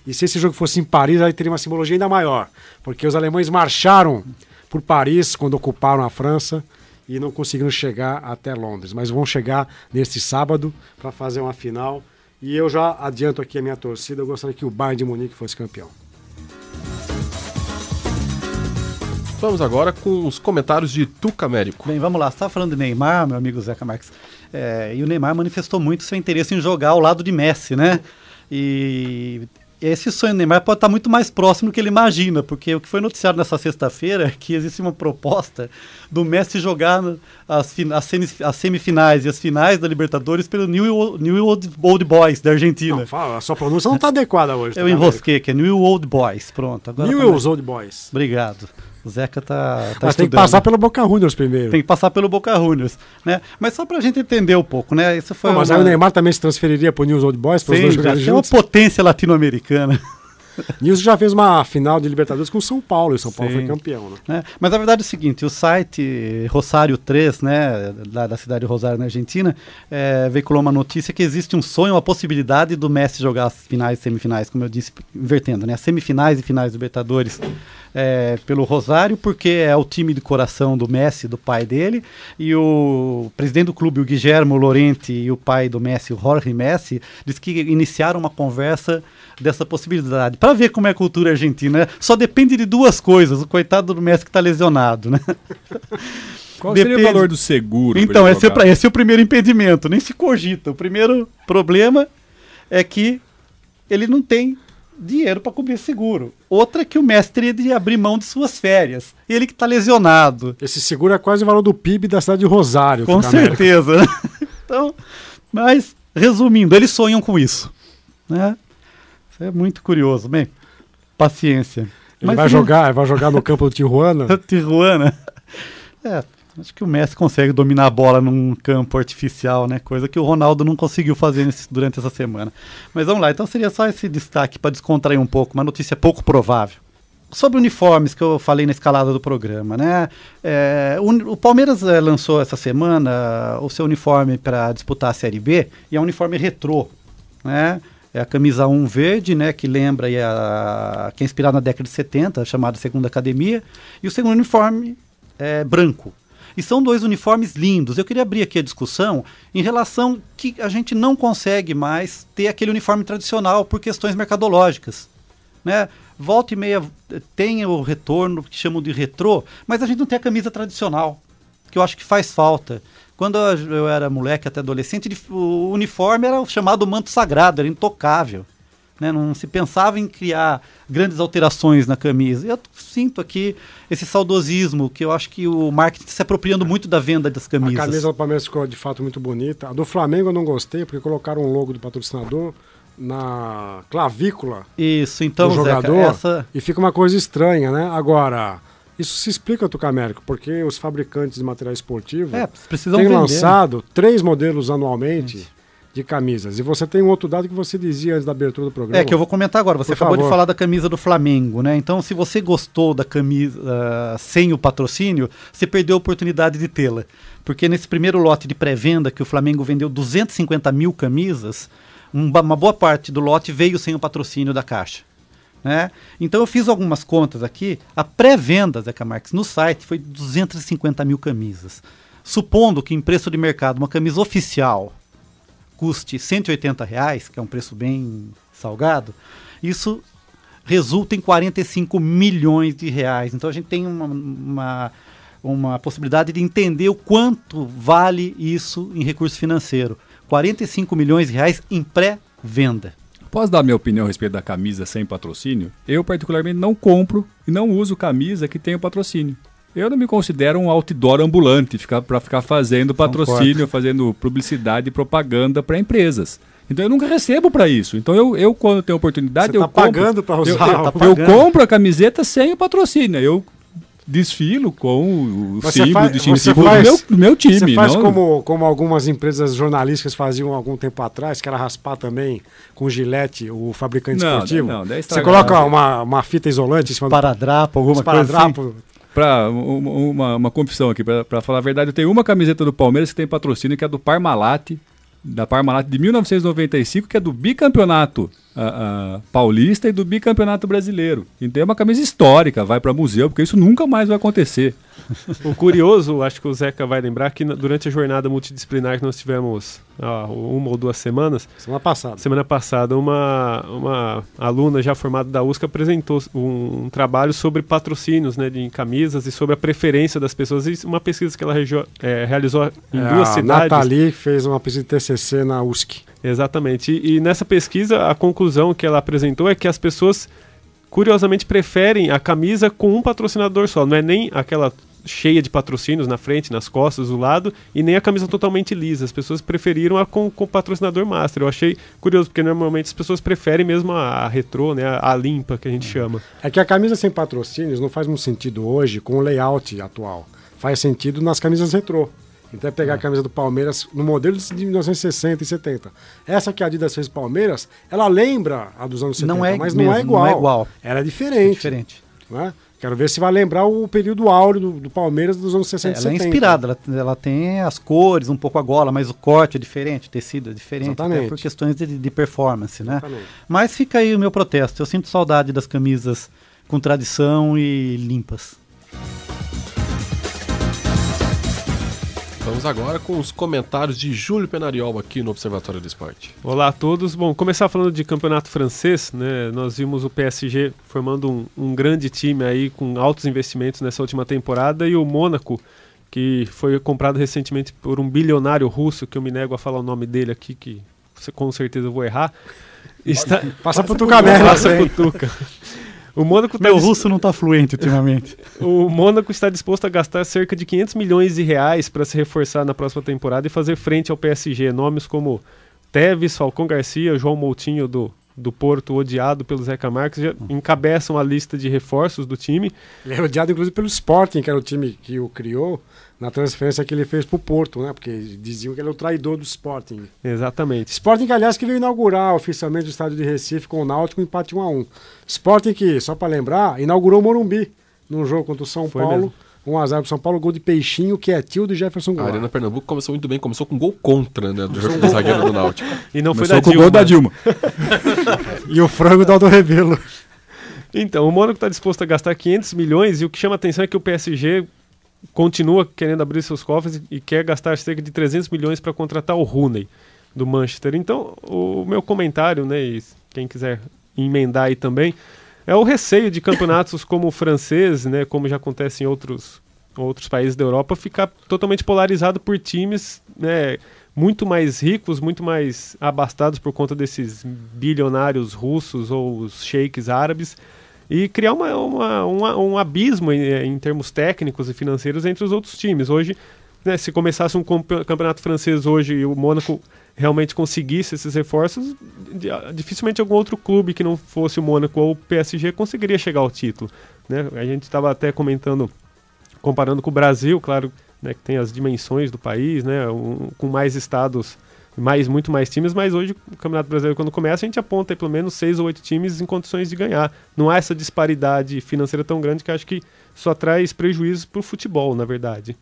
E se esse jogo fosse em Paris, aí teria uma simbologia ainda maior. Porque os alemães marcharam por Paris quando ocuparam a França e não conseguiram chegar até Londres. Mas vão chegar neste sábado para fazer uma final. E eu já adianto aqui a minha torcida. Eu gostaria que o Bayern de Munique fosse campeão. Vamos agora com os comentários de Tuca Américo. Bem, vamos lá. Você estava falando de Neymar, meu amigo Zeca Marques. E o Neymar manifestou muito seu interesse em jogar ao lado de Messi, né? E esse sonho do Neymar pode estar muito mais próximo do que ele imagina, porque o que foi noticiado nessa sexta-feira é que existe uma proposta do Messi jogar as semifinais e as finais da Libertadores pelo New Old Boys da Argentina. Não, fala, a sua pronúncia não está adequada hoje. Eu enrosquei, que é New Old Boys. Pronto. Agora New Old Boys. Obrigado. O Zeca tá Mas estudando. tem que passar pelo Boca Juniors primeiro. Tem que passar pelo Boca Juniors, né? Mas só pra gente entender um pouco, né? Isso foi mas aí o Neymar também se transferiria pro News Old Boys, para os dois jogadores juntos? É uma potência latino-americana. News já fez uma final de Libertadores com o São Paulo, e o São Paulo foi campeão, né? Mas a verdade é o seguinte, o site Rosário 3, né, da cidade de Rosário, na Argentina, veiculou uma notícia que existe um sonho, uma possibilidade do Messi jogar as finais e semifinais, como eu disse, invertendo, né? As semifinais e finais do Libertadores pelo Rosário, porque é o time de coração do Messi, do pai dele, e o presidente do clube, o Guillermo Lorente, e o pai do Messi, o Jorge Messi, disse que iniciaram uma conversa dessa possibilidade, para ver como é a cultura argentina, né? Só depende de duas coisas, o coitado do Messi que está lesionado, né? Qual seria o valor do seguro? Então, esse é o primeiro impedimento, nem se cogita. O primeiro problema é que ele não tem dinheiro para cobrir seguro. Outra é que o Messi teria de abrir mão de suas férias. Ele que está lesionado. Esse seguro é quase o valor do PIB da cidade de Rosário. Com certeza. Então, mas, resumindo, eles sonham com isso, né? Isso é muito curioso. Bem, paciência. Ele vai jogar no campo do Tijuana? Tijuana. Acho que o Messi consegue dominar a bola num campo artificial, né? Coisa que o Ronaldo não conseguiu fazer durante essa semana. Mas vamos lá, então seria só esse destaque para descontrair um pouco, uma notícia pouco provável. Sobre uniformes, que eu falei na escalada do programa, né? O Palmeiras lançou essa semana o seu uniforme para disputar a Série B, e é um uniforme retrô, né? É a camisa 1 verde, né, que lembra que é inspirado na década de 70, chamada Segunda Academia, e o segundo uniforme é branco. E são dois uniformes lindos. Eu queria abrir aqui a discussão em relação que a gente não consegue mais ter aquele uniforme tradicional por questões mercadológicas, né? Volta e meia tem o retorno que chamam de retrô, mas a gente não tem a camisa tradicional, que eu acho que faz falta. Quando eu era moleque, até adolescente, o uniforme era o chamado manto sagrado, era intocável. Né? Não se pensava em criar grandes alterações na camisa. E eu sinto aqui esse saudosismo, que eu acho que o marketing está se apropriando muito da venda das camisas. A camisa do Palmeiras ficou de fato muito bonita. A do Flamengo eu não gostei, porque colocaram um logo do patrocinador na clavícula Isso, então, do jogador, Zeca, e fica uma coisa estranha, né? Agora, isso se explica, Tucamérico, porque os fabricantes de material esportivo precisam têm vender, lançado 3 modelos anualmente de camisas. E você tem um outro dado que você dizia antes da abertura do programa. que eu vou comentar agora. Você acabou de falar da camisa do Flamengo, né? Então, se você gostou da camisa sem o patrocínio, você perdeu a oportunidade de tê-la. Porque nesse primeiro lote de pré-venda, que o Flamengo vendeu 250 mil camisas, uma boa parte do lote veio sem o patrocínio da Caixa. Né? Então eu fiz algumas contas aqui. A pré-venda, Zeca Marques, no site foi 250 mil camisas. Supondo que em preço de mercado uma camisa oficial custe R$180, que é um preço bem salgado, isso resulta em 45 milhões de reais. Então a gente tem uma possibilidade de entender o quanto vale isso em recurso financeiro. 45 milhões de reais em pré-venda. Posso dar minha opinião a respeito da camisa sem patrocínio? Eu, particularmente, não compro e não uso camisa que tenha patrocínio. Eu não me considero um outdoor ambulante para ficar fazendo patrocínio, fazendo publicidade e propaganda para empresas. Então eu nunca recebo para isso. Então eu quando tenho oportunidade, Você pagando para usar. Eu compro a camiseta sem o patrocínio. Eu desfilo com o símbolo do time do meu time. Você faz como algumas empresas jornalísticas faziam algum tempo atrás, que era raspar também com gilete o fabricante esportivo? Você coloca uma fita isolante em cima esparadrapo, alguma coisa assim. Para uma confissão aqui, para falar a verdade, eu tenho uma camiseta do Palmeiras que tem patrocínio, que é do Parmalat, da Parmalat de 1995, que é do bicampeonato paulista e do bicampeonato brasileiro. Então é uma camisa histórica, vai para museu, porque isso nunca mais vai acontecer. O curioso, acho que o Zeca vai lembrar, que durante a jornada multidisciplinar que nós tivemos 1 ou 2 semanas... Semana passada, uma aluna já formada da USC apresentou um trabalho sobre patrocínios, né, de camisas e sobre a preferência das pessoas. E uma pesquisa que ela realizou em 2 cidades. A Nathalie fez uma pesquisa de TCC na USC. Exatamente. E nessa pesquisa, a conclusão que ela apresentou é que as pessoas, curiosamente, preferem a camisa com um patrocinador só. Não é nem aquela cheia de patrocínios na frente, nas costas, do lado, e nem a camisa totalmente lisa. As pessoas preferiram a com o patrocinador master. Eu achei curioso, porque normalmente as pessoas preferem mesmo a retrô, né, a limpa, que a gente chama. É que a camisa sem patrocínios não faz muito sentido hoje com o layout atual. Faz sentido nas camisas retrô. Então é pegar a camisa do Palmeiras no modelo de 1960 e 70. Essa que a Adidas fez Palmeiras, ela lembra a dos anos 70, mas não é igual. Não é igual. Era diferente. É diferente. Né? Quero ver se vai lembrar o período áureo do Palmeiras dos anos 60 e 70. Ela é inspirada, ela tem as cores, um pouco a gola, mas o corte é diferente, o tecido é diferente, até por questões de performance, né? Mas fica aí o meu protesto. Eu sinto saudade das camisas com tradição e limpas. Vamos agora com os comentários de Júlio Penariol aqui no Observatório do Esporte. Olá a todos. Bom, começar falando de campeonato francês, né? Nós vimos o PSG formando um grande time aí com altos investimentos nessa última temporada, e o Mônaco, que foi comprado recentemente por um bilionário russo, que eu me nego a falar o nome dele aqui, que com certeza eu vou errar. Passa pro Tucamérico. Passa pro Tuca. O Mônaco Meu russo não está fluente ultimamente. O Mônaco está disposto a gastar cerca de 500 milhões de reais para se reforçar na próxima temporada e fazer frente ao PSG. Nomes como Tevez, Falcão Garcia, João Moutinho do Porto, odiado pelo Zeca Marques, já encabeçam a lista de reforços do time. Ele é odiado inclusive pelo Sporting, que era o time que o criou, na transferência que ele fez para o Porto, né? Porque diziam que ele é o traidor do Sporting. Exatamente. Sporting, que, aliás, que veio inaugurar oficialmente o estádio de Recife com o Náutico, empate 1-1. Sporting que, só para lembrar, inaugurou o Morumbi num jogo contra o São Paulo. 1-0 para o São Paulo, gol de Peixinho, que é tio do Jefferson Goulart. A Arena Pernambuco começou muito bem, começou com gol contra, né, do zagueiro do Náutico. E não começou foi com o gol da Dilma. E o frango do Aldo Rebelo. Então, o Mônaco está disposto a gastar 500 milhões e o que chama a atenção é que o PSG continua querendo abrir seus cofres e quer gastar cerca de 300 milhões para contratar o Rooney do Manchester. Então, o meu comentário, né, e quem quiser emendar aí também, é o receio de campeonatos como o francês, né, como já acontece em outros outros países da Europa, ficar totalmente polarizado por times, né, muito mais ricos, muito mais abastados por conta desses bilionários russos ou os sheiks árabes, e criar um abismo em termos técnicos e financeiros entre os outros times. Hoje, né, se começasse um campeonato francês hoje e o Mônaco realmente conseguisse esses reforços, dificilmente algum outro clube que não fosse o Mônaco ou o PSG conseguiria chegar ao título, né? A gente estava até comparando com o Brasil, claro, né, que tem as dimensões do país, né, com mais estados, muito mais times, mas hoje o Campeonato Brasileiro, quando começa, a gente aponta aí pelo menos 6 ou 8 times em condições de ganhar. Não há essa disparidade financeira tão grande que acho que só traz prejuízos para o futebol, na verdade.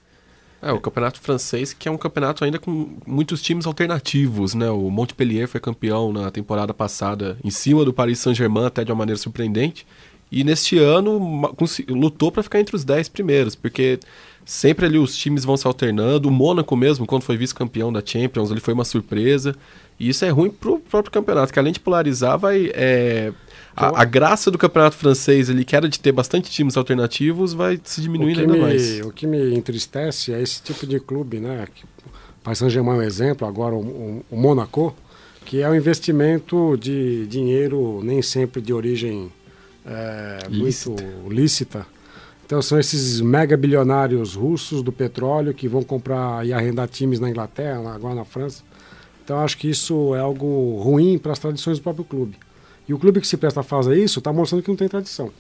O campeonato francês, que é um campeonato ainda com muitos times alternativos, né? O Montpellier foi campeão na temporada passada em cima do Paris Saint-Germain, até de uma maneira surpreendente. E neste ano lutou para ficar entre os 10 primeiros, porque sempre ali os times vão se alternando. O Mônaco mesmo, quando foi vice-campeão da Champions, ele foi uma surpresa. E isso é ruim pro próprio campeonato, que além de polarizar, a graça do campeonato francês, ele que era de ter bastante times alternativos, vai se diminuindo ainda mais. O que me entristece é esse tipo de clube, né? O Paris Saint-Germain é um exemplo, agora o Mônaco, que é um investimento de dinheiro nem sempre de origem muito lícita. Então são esses mega bilionários russos do petróleo que vão comprar e arrendar times na Inglaterra, agora na França. Então acho que isso é algo ruim para as tradições do próprio clube. E o clube que se presta a fazer isso está mostrando que não tem tradição.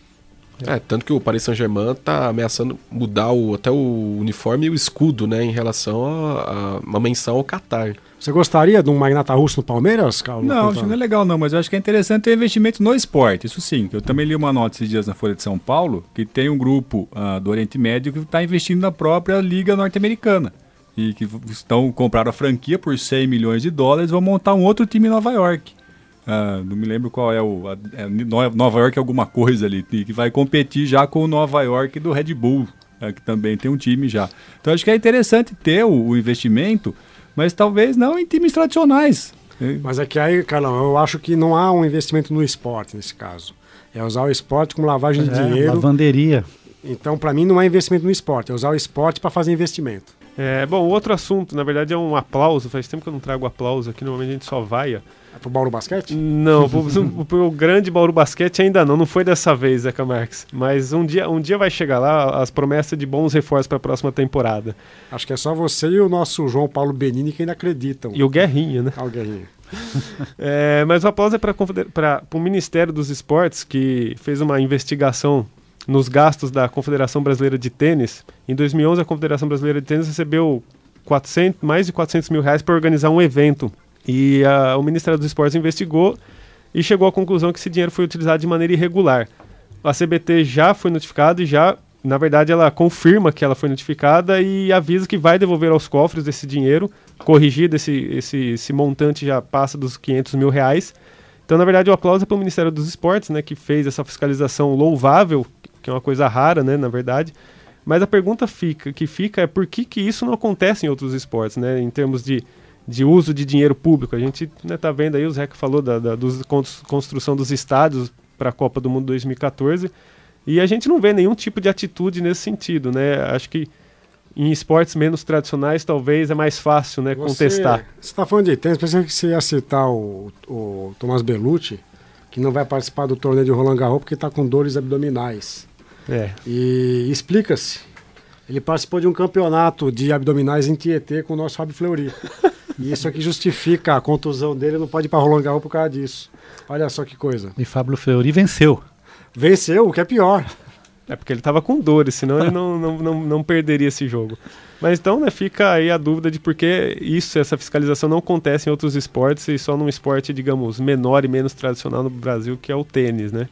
Tanto que o Paris Saint-Germain está ameaçando mudar até o uniforme e o escudo, né, em relação a uma menção ao Qatar. Você gostaria de um magnata russo no Palmeiras, Carlos? Não, acho que não é legal não, mas eu acho que é interessante ter investimento no esporte, isso sim. Eu também li uma nota esses dias na Folha de São Paulo, que tem um grupo do Oriente Médio que está investindo na própria Liga Norte-Americana. E que compraram a franquia por $100 milhões e vão montar um outro time em Nova York. Não me lembro qual é Nova York alguma coisa ali, que vai competir já com o Nova York do Red Bull, que também tem um time já. Então acho que é interessante ter o investimento, mas talvez não em times tradicionais. Mas é que aí, Carlão, eu acho que não há um investimento no esporte nesse caso. É usar o esporte como lavagem de dinheiro. Lavanderia. Então, para mim, não é investimento no esporte, é usar o esporte para fazer investimento. Bom, outro assunto, na verdade, é um aplauso. Faz tempo que eu não trago aplauso aqui, normalmente a gente só vaia. É pro Bauru Basquete? Não, pro grande Bauru Basquete ainda não foi dessa vez, Zeca Marques. Mas um dia vai chegar lá as promessas de bons reforços para a próxima temporada. Acho que é só você e o nosso João Paulo Benini que ainda acreditam. E o Guerrinha, né? O Guerrinha. Mas o aplauso é para o Ministério dos Esportes, que fez uma investigação nos gastos da Confederação Brasileira de Tênis. Em 2011, a Confederação Brasileira de Tênis recebeu mais de R$400 mil para organizar um evento. E o Ministério dos Esportes investigou e chegou à conclusão que esse dinheiro foi utilizado de maneira irregular. A CBT já foi notificada e na verdade, ela confirma que ela foi notificada e avisa que vai devolver aos cofres desse dinheiro, corrigido esse montante já passa dos R$500 mil. Então, na verdade, o aplauso é para o Ministério dos Esportes, né, que fez essa fiscalização louvável, que é uma coisa rara, né, na verdade. Mas a pergunta fica é por que isso não acontece em outros esportes, né, em termos de uso de dinheiro público. A gente tá vendo aí, o Zeca falou da construção dos estádios para a Copa do Mundo 2014, e a gente não vê nenhum tipo de atitude nesse sentido, né? Acho que em esportes menos tradicionais talvez é mais fácil, né, contestar. Você está falando de tênis, pensei que você ia citar o Tomás Bellucci, que não vai participar do torneio de Roland Garros porque está com dores abdominais. E explica-se. Ele participou de um campeonato de abdominais em Tietê com o nosso Fábio Fleury. E isso aqui justifica a contusão dele, não pode ir para Roland Garros por causa disso. Olha só que coisa. E Fábio Fleury venceu. Venceu, o que é pior. É porque ele estava com dores, senão ele não perderia esse jogo. Mas então, né, fica aí a dúvida de por que essa fiscalização não acontece em outros esportes e só num esporte, digamos, menor e menos tradicional no Brasil, que é o tênis, né?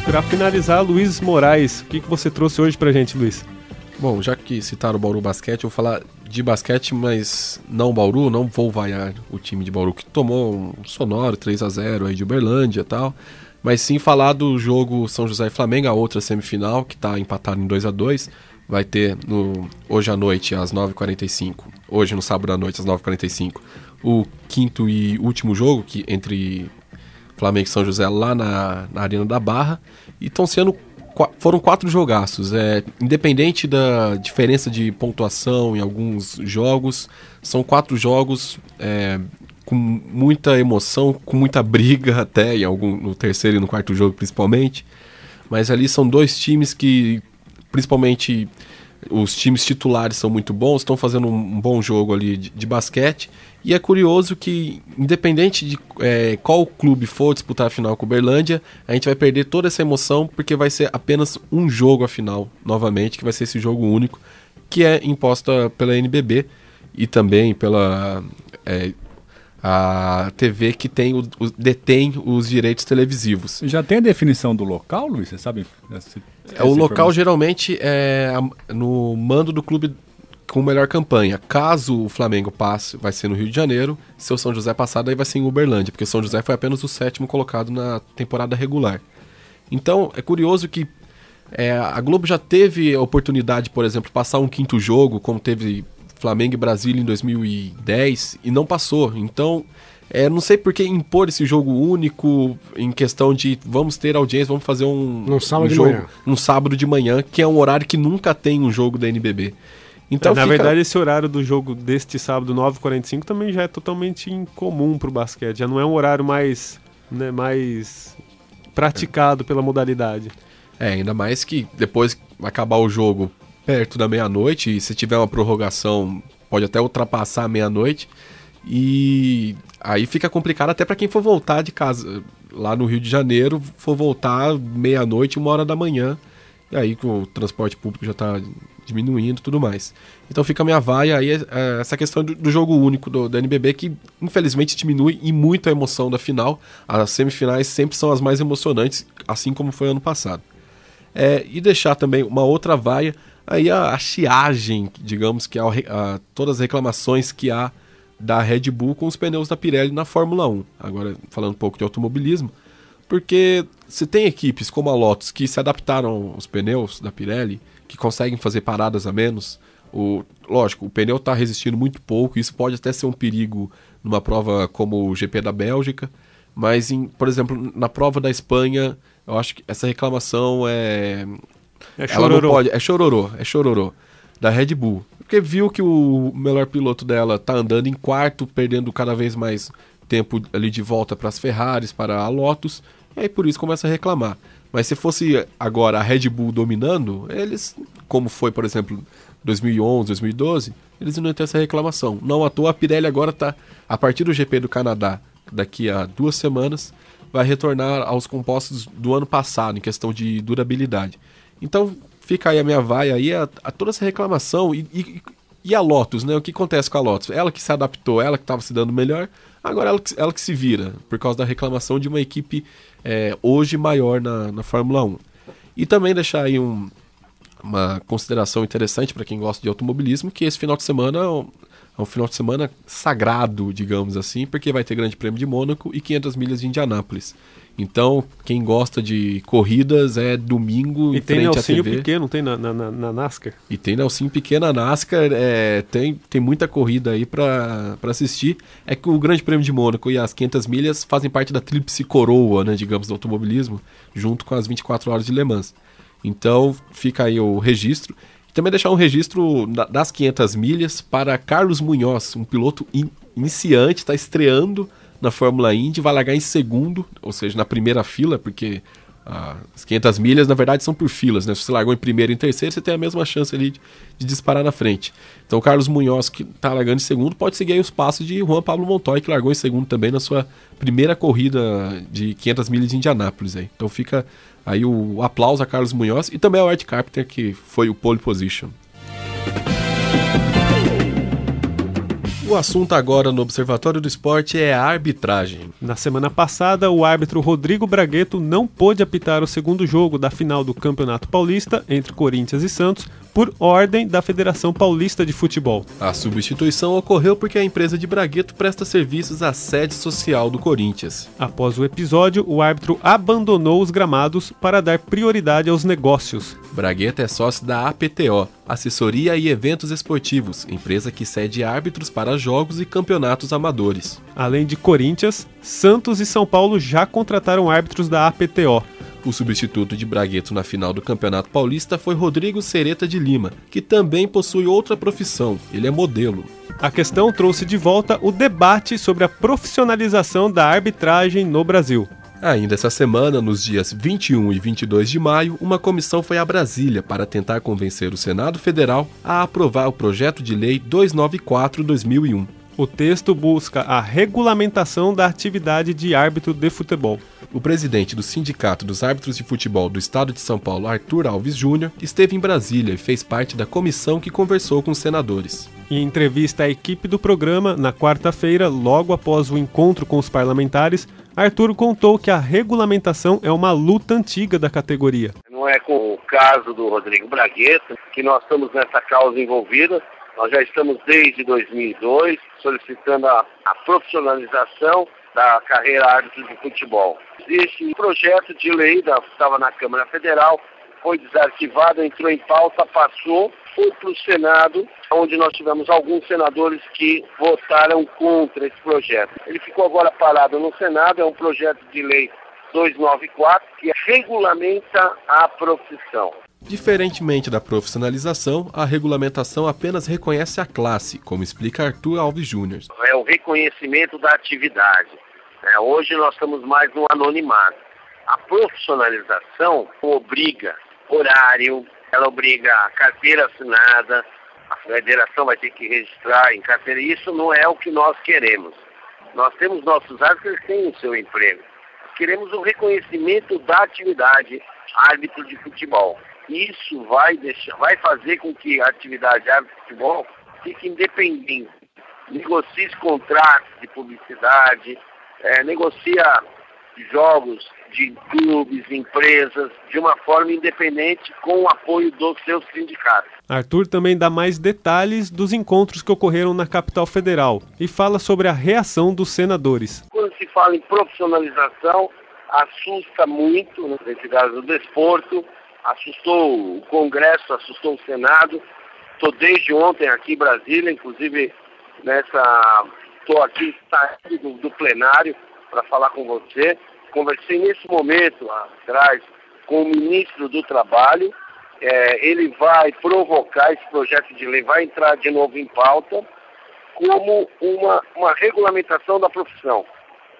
Para finalizar, Luiz Moraes, o que você trouxe hoje pra gente, Luiz? Bom, já que citaram o Bauru Basquete, eu vou falar de basquete, mas não Bauru, não vou vaiar o time de Bauru, que tomou um sonoro 3-0 aí de Uberlândia e tal, mas sim falar do jogo São José e Flamengo, a outra semifinal, que está empatado em 2-2, vai ter hoje à noite, às 9h45, hoje no sábado à noite, às 9h45, o quinto e último jogo entre Flamengo e São José lá na Arena da Barra, e estão sendo foram 4 jogaços. Independente da diferença de pontuação em alguns jogos, são 4 jogos com muita emoção, com muita briga até, no terceiro e no quarto jogo principalmente. Mas ali são 2 times que, principalmente os times titulares são muito bons, estão fazendo um bom jogo ali de basquete. E é curioso que, independente de qual clube for disputar a final com o Uberlândia, a gente vai perder toda essa emoção, porque vai ser apenas um jogo a final, novamente, que vai ser esse jogo único, que é imposta pela NBB e também pela a TV que detém os direitos televisivos. Já tem a definição do local, Luiz? Você sabe? O local geralmente é no mando do clube com melhor campanha. Caso o Flamengo passe, vai ser no Rio de Janeiro. Se o São José passar, daí vai ser em Uberlândia, porque o São José foi apenas o 7º colocado na temporada regular. Então, é curioso que a Globo já teve a oportunidade, por exemplo, de passar um 5º jogo, como teve Flamengo e Brasília em 2010, e não passou. Então, não sei por que impor esse jogo único em questão de vamos ter audiência, vamos fazer um jogo num sábado de manhã, que é um horário que nunca tem um jogo da NBB. Então na verdade, esse horário do jogo deste sábado, 9h45, também já é totalmente incomum para o basquete. Já não é um horário mais praticado pela modalidade. Ainda mais que depois acabar o jogo perto da meia-noite, e se tiver uma prorrogação, pode até ultrapassar a meia-noite, e aí fica complicado até para quem for voltar de casa, lá no Rio de Janeiro, for voltar meia-noite, 1h da manhã, e aí o transporte público já está diminuindo e tudo mais. Então fica a minha vaia aí essa questão do jogo único da NBB, que infelizmente diminui e muito a emoção da final. As semifinais sempre são as mais emocionantes, assim como foi ano passado. E deixar também uma outra vaia, aí a chiagem, digamos, que todas as reclamações que há da Red Bull com os pneus da Pirelli na Fórmula 1. Agora, falando um pouco de automobilismo, porque se tem equipes como a Lotus que se adaptaram aos pneus da Pirelli, que conseguem fazer paradas a menos, lógico, o pneu está resistindo muito pouco, isso pode até ser um perigo numa prova como o GP da Bélgica, mas, por exemplo, na prova da Espanha, eu acho que essa reclamação ela não pode, é chororô da Red Bull, porque viu que o melhor piloto dela está andando em quarto, perdendo cada vez mais tempo ali de volta para as Ferraris, para a Lotus, e aí por isso começa a reclamar. Mas se fosse agora a Red Bull dominando, eles, como foi, por exemplo, 2011, 2012, eles não iam ter essa reclamação. Não à toa, a Pirelli agora está, a partir do GP do Canadá, daqui a 2 semanas, vai retornar aos compostos do ano passado, em questão de durabilidade. Então, fica aí a minha vaia aí a toda essa reclamação. E a Lotus, né? O que acontece com a Lotus? Ela que se adaptou, ela que estava se dando melhor, agora ela que se vira, por causa da reclamação de uma equipe hoje maior na Fórmula 1. E também deixar aí uma consideração interessante para quem gosta de automobilismo, que esse final de semana é um final de semana sagrado, digamos assim, porque vai ter Grande Prêmio de Mônaco e 500 milhas de Indianápolis. Então, quem gosta de corridas é domingo em frente à TV. E tem Nelsinho Piquet, não tem na NASCAR? E tem Nelsinho Piquet na NASCAR, tem muita corrida aí para assistir. É que o Grande Prêmio de Mônaco e as 500 milhas fazem parte da tríplice coroa, né, digamos, do automobilismo, junto com as 24 horas de Le Mans. Então, fica aí o registro. E também deixar um registro das 500 milhas para Carlos Munhoz, um piloto iniciante, está estreando na Fórmula Indy, vai largar em segundo, ou seja, na primeira fila, porque as 500 milhas, na verdade, são por filas, né? Se você largou em primeiro e em terceiro, você tem a mesma chance ali de disparar na frente. Então, o Carlos Munhoz, que está largando em segundo, pode seguir aí os passos de Juan Pablo Montoya, que largou em segundo também na sua primeira corrida de 500 milhas de Indianápolis. Aí. Então, fica aí o aplauso a Carlos Munhoz e também ao Ed Carpenter, que foi o pole position. O assunto agora no Observatório do Esporte é a arbitragem. Na semana passada, o árbitro Rodrigo Braguetto não pôde apitar o segundo jogo da final do Campeonato Paulista entre Corinthians e Santos por ordem da Federação Paulista de Futebol. A substituição ocorreu porque a empresa de Braguetto presta serviços à sede social do Corinthians. Após o episódio, o árbitro abandonou os gramados para dar prioridade aos negócios. Braguetto é sócio da APTO, Assessoria e Eventos Esportivos, empresa que cede árbitros para jogos e campeonatos amadores. Além de Corinthians, Santos e São Paulo já contrataram árbitros da APTO. O substituto de Bragueto na final do Campeonato Paulista foi Rodrigo Sereta de Lima, que também possui outra profissão, ele é modelo. A questão trouxe de volta o debate sobre a profissionalização da arbitragem no Brasil. Ainda essa semana, nos dias 21 e 22 de maio, uma comissão foi a Brasília para tentar convencer o Senado Federal a aprovar o projeto de lei 294/2001. O texto busca a regulamentação da atividade de árbitro de futebol. O presidente do Sindicato dos Árbitros de Futebol do Estado de São Paulo, Arthur Alves Júnior, esteve em Brasília e fez parte da comissão que conversou com os senadores. Em entrevista à equipe do programa, na quarta-feira, logo após o encontro com os parlamentares, Arthur contou que a regulamentação é uma luta antiga da categoria. Não é com o caso do Rodrigo Bragueto que nós estamos nessa causa envolvida. Nós já estamos desde 2002 solicitando a profissionalização da carreira árbitro de futebol. Existe um projeto de lei, estava na Câmara Federal, foi desarquivado, entrou em pauta, passou, foi para o Senado, onde nós tivemos alguns senadores que votaram contra esse projeto. Ele ficou agora parado no Senado, é um projeto de lei 294, que regulamenta a profissão. Diferentemente da profissionalização, a regulamentação apenas reconhece a classe, como explica Arthur Alves Júnior. É o reconhecimento da atividade. Hoje nós estamos mais no anonimato. A profissionalização obriga horário, ela obriga a carteira assinada, a federação vai ter que registrar em carteira. Isso não é o que nós queremos. Nós temos nossos árbitros que têm o seu emprego. Queremos o reconhecimento da atividade árbitro de futebol. Isso vai fazer com que a atividade árbitro de futebol fique independente. Negocie contratos de publicidade, negocia jogos de clubes, empresas, de uma forma independente com o apoio dos seus sindicatos. Arthur também dá mais detalhes dos encontros que ocorreram na capital federal e fala sobre a reação dos senadores. Quando se fala em profissionalização, assusta muito nas entidades do desporto, assustou o Congresso, assustou o Senado. Estou desde ontem aqui em Brasília, inclusive estou aqui saindo do plenário para falar com você. Conversei nesse momento atrás com o ministro do Trabalho. Ele vai provocar esse projeto de lei, vai entrar de novo em pauta como uma regulamentação da profissão.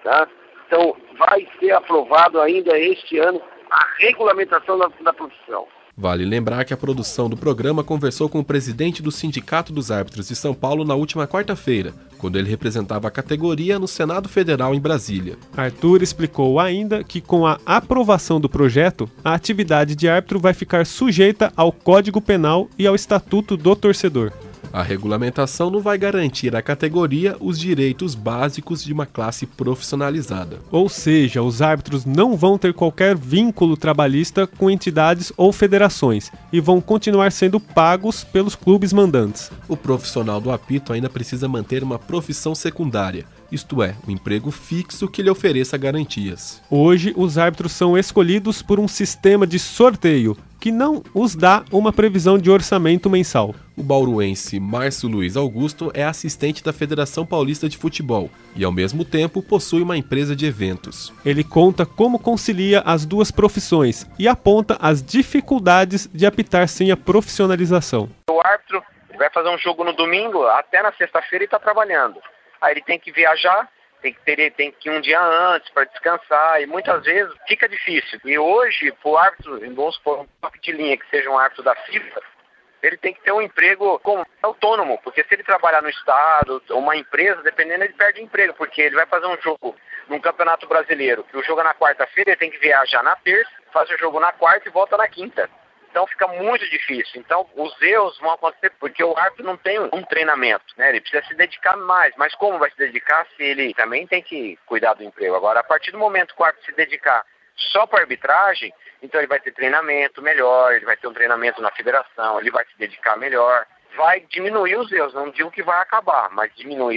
Tá? Então, vai ser aprovado ainda este ano a regulamentação da profissão. Vale lembrar que a produção do programa conversou com o presidente do Sindicato dos Árbitros de São Paulo na última quarta-feira, quando ele representava a categoria no Senado Federal em Brasília. Arthur explicou ainda que com a aprovação do projeto, a atividade de árbitro vai ficar sujeita ao Código Penal e ao Estatuto do Torcedor. A regulamentação não vai garantir à categoria os direitos básicos de uma classe profissionalizada. Ou seja, os árbitros não vão ter qualquer vínculo trabalhista com entidades ou federações e vão continuar sendo pagos pelos clubes mandantes. O profissional do apito ainda precisa manter uma profissão secundária, isto é, um emprego fixo que lhe ofereça garantias. Hoje, os árbitros são escolhidos por um sistema de sorteio, que não os dá uma previsão de orçamento mensal. O bauruense Márcio Luiz Augusto é assistente da Federação Paulista de Futebol e, ao mesmo tempo, possui uma empresa de eventos. Ele conta como concilia as duas profissões e aponta as dificuldades de apitar sem a profissionalização. O árbitro vai fazer um jogo no domingo, até na sexta-feira ele está trabalhando. Aí ele tem que viajar, tem que ir um dia antes para descansar e muitas vezes fica difícil. E hoje, para o árbitro, vamos supor, um top de linha que seja um árbitro da FIFA, ele tem que ter um emprego autônomo, porque se ele trabalhar no estado, uma empresa, dependendo, ele perde emprego, porque ele vai fazer um jogo num campeonato brasileiro, que o jogo é na quarta-feira, ele tem que viajar na terça, faz o jogo na quarta e volta na quinta. Então fica muito difícil. Então os erros vão acontecer porque o árbitro não tem um treinamento, né? Ele precisa se dedicar mais. Mas como vai se dedicar se ele também tem que cuidar do emprego? Agora, a partir do momento que o árbitro se dedicar só para arbitragem, então ele vai ter treinamento melhor, ele vai ter um treinamento na federação, ele vai se dedicar melhor. Vai diminuir os erros, não digo que vai acabar, mas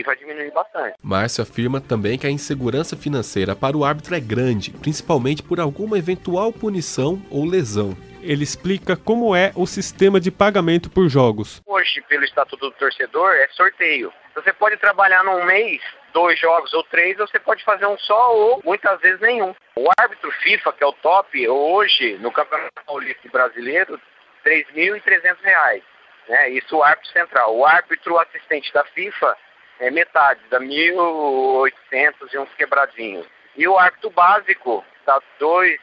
vai diminuir bastante. Márcio afirma também que a insegurança financeira para o árbitro é grande, principalmente por alguma eventual punição ou lesão. Ele explica como é o sistema de pagamento por jogos. Hoje, pelo Estatuto do Torcedor, é sorteio. Você pode trabalhar num mês 2 jogos ou 3, ou você pode fazer um só ou muitas vezes nenhum. O árbitro FIFA, que é o top, hoje no Campeonato Paulista Brasileiro, R$ 3.300, né? Isso o árbitro central. O árbitro assistente da FIFA é metade, dá 1.800 e uns quebradinhos. E o árbitro básico dá R$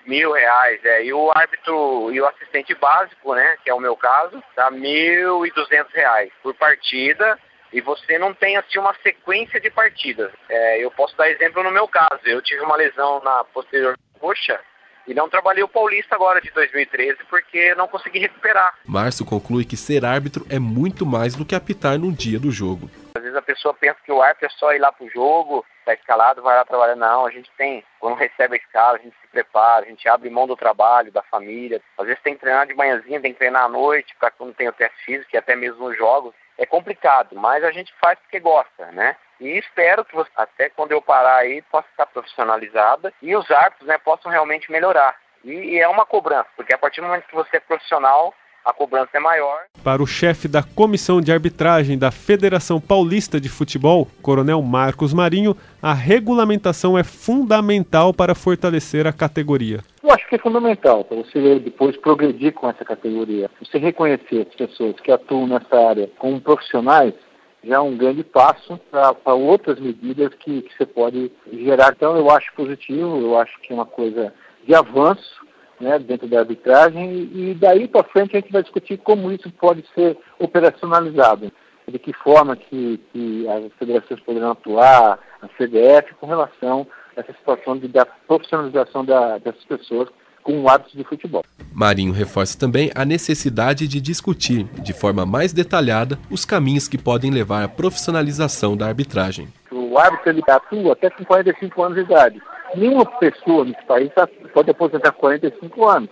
2.000, e o árbitro e o assistente básico, né, que é o meu caso, dá R$ 1.200 por partida. E você não tem assim uma sequência de partidas. Eu posso dar exemplo no meu caso. Eu tive uma lesão na posterior coxa e não trabalhei o Paulista agora de 2013 porque não consegui recuperar. Márcio conclui que ser árbitro é muito mais do que apitar num dia do jogo. Às vezes a pessoa pensa que o árbitro é só ir lá pro jogo, tá escalado, vai lá trabalhar. Não, a gente tem, quando recebe a escala, a gente se prepara, a gente abre mão do trabalho, da família. Às vezes tem que treinar de manhãzinha, tem que treinar à noite, para quando tem o teste físico, e até mesmo nos jogos. É complicado, mas a gente faz porque gosta, né? E espero que você, até quando eu parar aí, possa estar profissionalizada e os árbitros, né, possam realmente melhorar. E é uma cobrança, porque a partir do momento que você é profissional, a cobrança é maior. Para o chefe da Comissão de Arbitragem da Federação Paulista de Futebol, Coronel Marcos Marinho, a regulamentação é fundamental para fortalecer a categoria. Eu acho que é fundamental para você depois progredir com essa categoria. Você reconhecer as pessoas que atuam nessa área como profissionais já é um grande passo para outras medidas que você pode gerar. Então eu acho positivo, eu acho que é uma coisa de avanço, né, dentro da arbitragem, e daí para frente a gente vai discutir como isso pode ser operacionalizado, de que forma que as federações poderão atuar, a CBF, com relação a essa situação da profissionalização dessas pessoas com hábitos de futebol. Marinho reforça também a necessidade de discutir, de forma mais detalhada, os caminhos que podem levar à profissionalização da arbitragem. O árbitro ele atua até com 45 anos de idade. Nenhuma pessoa nesse país pode aposentar com 45 anos.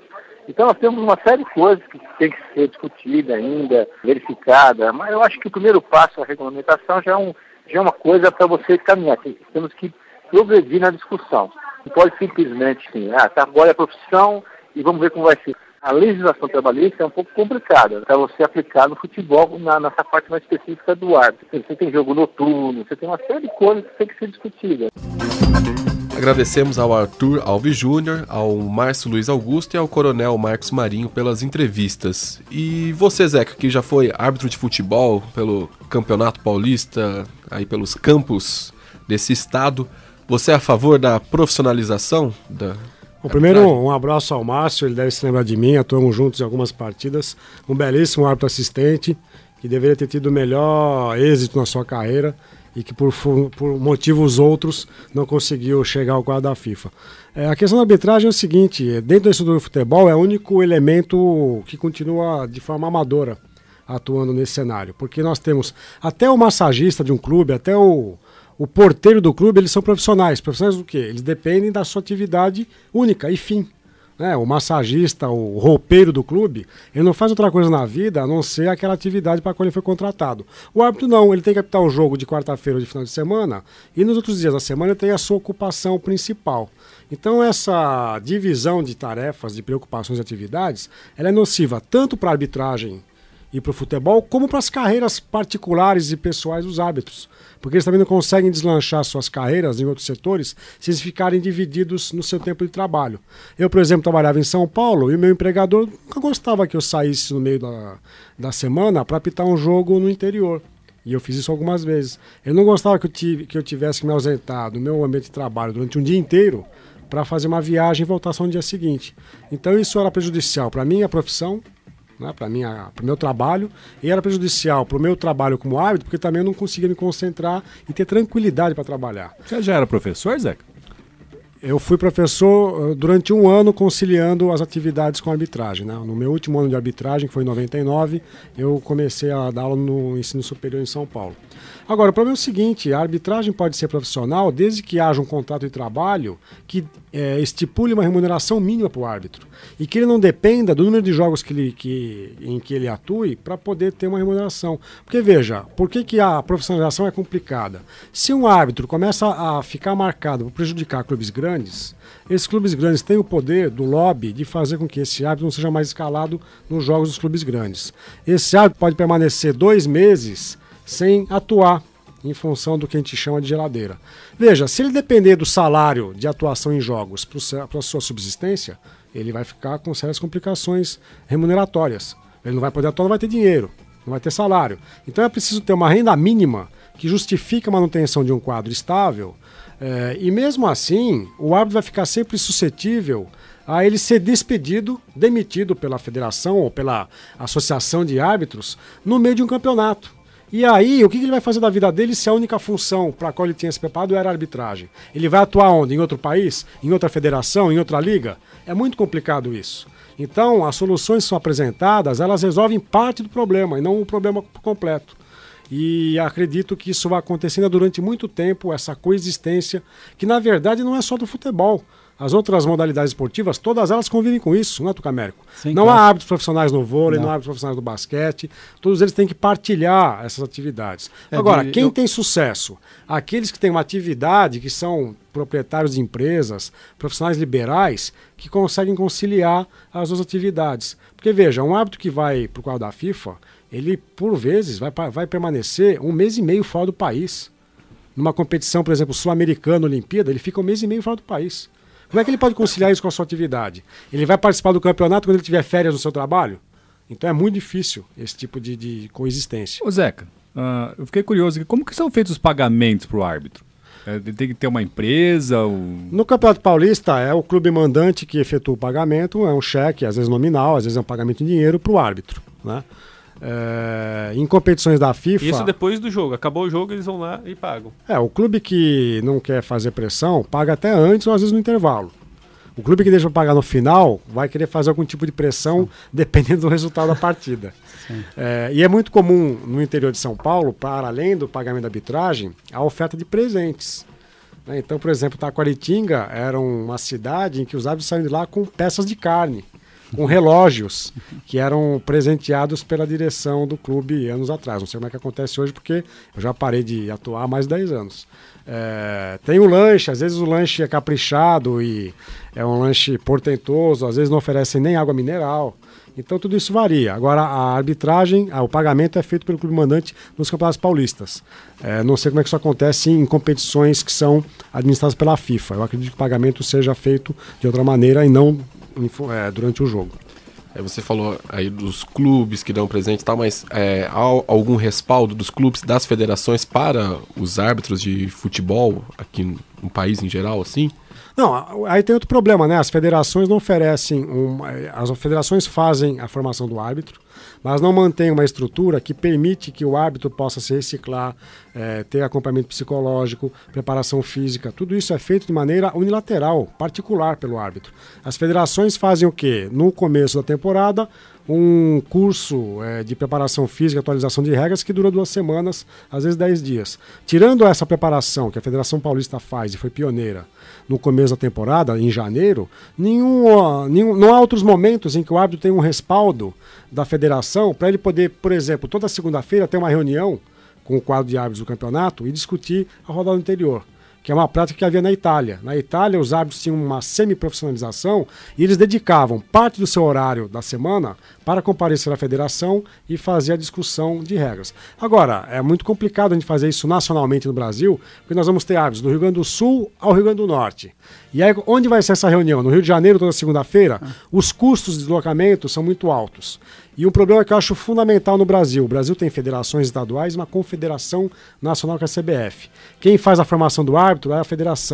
Então nós temos uma série de coisas que tem que ser discutida ainda, verificada, mas eu acho que o primeiro passo, a regulamentação, já é uma coisa para você caminhar. Temos que progredir na discussão. Não pode simplesmente assim, agora é profissão e vamos ver como vai ser. A legislação trabalhista é um pouco complicada para você aplicar no futebol, nessa parte mais específica do árbitro. Você tem jogo noturno, você tem uma série de coisas que tem que ser discutida. Agradecemos ao Arthur Alves Júnior, ao Márcio Luiz Augusto e ao Coronel Marcos Marinho pelas entrevistas. E você, Zeca, que já foi árbitro de futebol pelo Campeonato Paulista, aí pelos campos desse estado, você é a favor da profissionalização da... Bom, primeiro, um abraço ao Márcio, ele deve se lembrar de mim, atuamos juntos em algumas partidas. Um belíssimo árbitro assistente, que deveria ter tido o melhor êxito na sua carreira e que por motivos outros não conseguiu chegar ao quadro da FIFA. A questão da arbitragem é o seguinte, dentro da estrutura do futebol é o único elemento que continua de forma amadora atuando nesse cenário, porque nós temos até o massagista de um clube, até o porteiro do clube, eles são profissionais. Profissionais do quê? Eles dependem da sua atividade única e fim. O massagista, o roupeiro do clube, ele não faz outra coisa na vida a não ser aquela atividade para a qual ele foi contratado. O árbitro não, ele tem que apitar o jogo de quarta-feira ou de final de semana e nos outros dias da semana ele tem a sua ocupação principal. Então essa divisão de tarefas, de preocupações e atividades, ela é nociva tanto para a arbitragem e para o futebol, como para as carreiras particulares e pessoais dos árbitros. Porque eles também não conseguem deslanchar suas carreiras em outros setores se eles ficarem divididos no seu tempo de trabalho. Eu, por exemplo, trabalhava em São Paulo e o meu empregador nunca gostava que eu saísse no meio da semana para apitar um jogo no interior. E eu fiz isso algumas vezes. Ele não gostava que eu tivesse que me ausentar do meu ambiente de trabalho durante um dia inteiro para fazer uma viagem e voltar só no dia seguinte. Então isso era prejudicial para a minha profissão, para o meu trabalho, e era prejudicial para o meu trabalho como árbitro, porque também eu não conseguia me concentrar e ter tranquilidade para trabalhar. Você já era professor, Zeca? Eu fui professor durante um ano conciliando as atividades com a arbitragem. No meu último ano de arbitragem, que foi em 99, eu comecei a dar aula no ensino superior em São Paulo. Agora, o problema é o seguinte, a arbitragem pode ser profissional desde que haja um contrato de trabalho que estipule uma remuneração mínima para o árbitro e que ele não dependa do número de jogos em que ele atue para poder ter uma remuneração. Porque, veja, por que a profissionalização é complicada? Se um árbitro começa a ficar marcado para prejudicar clubes grandes, esses clubes grandes têm o poder do lobby de fazer com que esse árbitro não seja mais escalado nos jogos dos clubes grandes. Esse árbitro pode permanecer 2 meses sem atuar em função do que a gente chama de geladeira. Veja, se ele depender do salário de atuação em jogos para a sua subsistência, ele vai ficar com sérias complicações remuneratórias. Ele não vai poder atuar, não vai ter dinheiro, não vai ter salário. Então é preciso ter uma renda mínima que justifique a manutenção de um quadro estável, e mesmo assim o árbitro vai ficar sempre suscetível a ele ser demitido pela federação ou pela associação de árbitros no meio de um campeonato. E aí, o que ele vai fazer da vida dele se a única função para a qual ele tinha se preparado era a arbitragem? Ele vai atuar onde? Em outro país? Em outra federação? Em outra liga? É muito complicado isso. Então, as soluções que são apresentadas, elas resolvem parte do problema e não o problema por completo. E acredito que isso vai acontecendo durante muito tempo, essa coexistência, que na verdade não é só do futebol. As outras modalidades esportivas, todas elas convivem com isso, não é, Tucamérico? Sim, não claro. há árbitros profissionais no vôlei, não há árbitros profissionais no basquete, todos eles têm que partilhar essas atividades. Agora, quem tem sucesso? Aqueles que têm uma atividade, que são proprietários de empresas, profissionais liberais, que conseguem conciliar as duas atividades. Porque, veja, um árbitro que vai para o quadro da FIFA, ele, por vezes, vai permanecer 1 mês e meio fora do país. Numa competição, por exemplo, sul-americana, Olimpíada, ele fica 1 mês e meio fora do país. Como é que ele pode conciliar isso com a sua atividade? Ele vai participar do campeonato quando ele tiver férias no seu trabalho? Então é muito difícil esse tipo de coexistência. Ô Zeca, eu fiquei curioso aqui, como que são feitos os pagamentos para o árbitro? Tem que ter uma empresa? No Campeonato Paulista é o clube mandante que efetua o pagamento, é um cheque, às vezes nominal, às vezes é um pagamento em dinheiro para o árbitro, né? Em competições da FIFA... Isso depois do jogo. Acabou o jogo, eles vão lá e pagam. O clube que não quer fazer pressão paga até antes ou às vezes no intervalo. O clube que deixa para pagar no final vai querer fazer algum tipo de pressão dependendo do resultado da partida. E é muito comum no interior de São Paulo, para além do pagamento da arbitragem, a oferta de presentes. Então, por exemplo, Taquaritinga era uma cidade em que os árbitros saíram de lá com peças de carne, com relógios que eram presenteados pela direção do clube anos atrás. Não sei como é que acontece hoje, porque eu já parei de atuar há mais de 10 anos. Tem o lanche, às vezes o lanche é caprichado e é um lanche portentoso, às vezes não oferecem nem água mineral. Então tudo isso varia. Agora a arbitragem, o pagamento é feito pelo clube mandante nos campeonatos paulistas. Não sei como é que isso acontece em competições que são administradas pela FIFA. Eu acredito que o pagamento seja feito de outra maneira e não durante o jogo. Você falou aí dos clubes que dão presente e tal, mas há algum respaldo dos clubes, das federações para os árbitros de futebol aqui no país em geral, assim? Não, aí tem outro problema, né? As federações não oferecem... As federações fazem a formação do árbitro, mas não mantêm uma estrutura que permite que o árbitro possa se reciclar, ter acompanhamento psicológico, preparação física. Tudo isso é feito de maneira unilateral, particular pelo árbitro. As federações fazem o quê? No começo da temporada, um curso de preparação física, atualização de regras que dura 2 semanas, às vezes 10 dias. Tirando essa preparação que a Federação Paulista faz e foi pioneira no começo da temporada, em janeiro, não há outros momentos em que o árbitro tem um respaldo da federação para ele poder, por exemplo, toda segunda-feira ter uma reunião com o quadro de árbitros do campeonato e discutir a rodada anterior, que é uma prática que havia na Itália. Na Itália, os árbitros tinham uma semi-profissionalização e eles dedicavam parte do seu horário da semana para comparecer à federação e fazer a discussão de regras. Agora, é muito complicado a gente fazer isso nacionalmente no Brasil, porque nós vamos ter árbitros do Rio Grande do Sul ao Rio Grande do Norte. E aí, onde vai ser essa reunião? No Rio de Janeiro, toda segunda-feira? Os custos de deslocamento são muito altos. E um problema que eu acho fundamental no Brasil. O Brasil tem federações estaduais e uma confederação nacional que é a CBF. Quem faz a formação do árbitro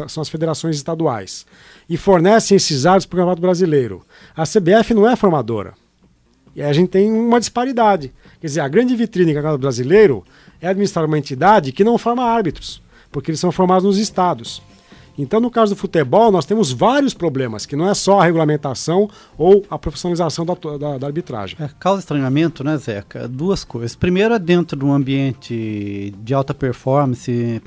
são as federações estaduais. E fornecem esses árbitros para o Campeonato Brasileiro. A CBF não é formadora. E aí a gente tem uma disparidade. Quer dizer, a grande vitrine do Campeonato Brasileiro é administrar uma entidade que não forma árbitros, porque eles são formados nos estados. Então, no caso do futebol, nós temos vários problemas, que não é só a regulamentação ou a profissionalização da arbitragem. Causa estranhamento, né, Zeca? Duas coisas. Primeiro, é dentro de um ambiente de alta performance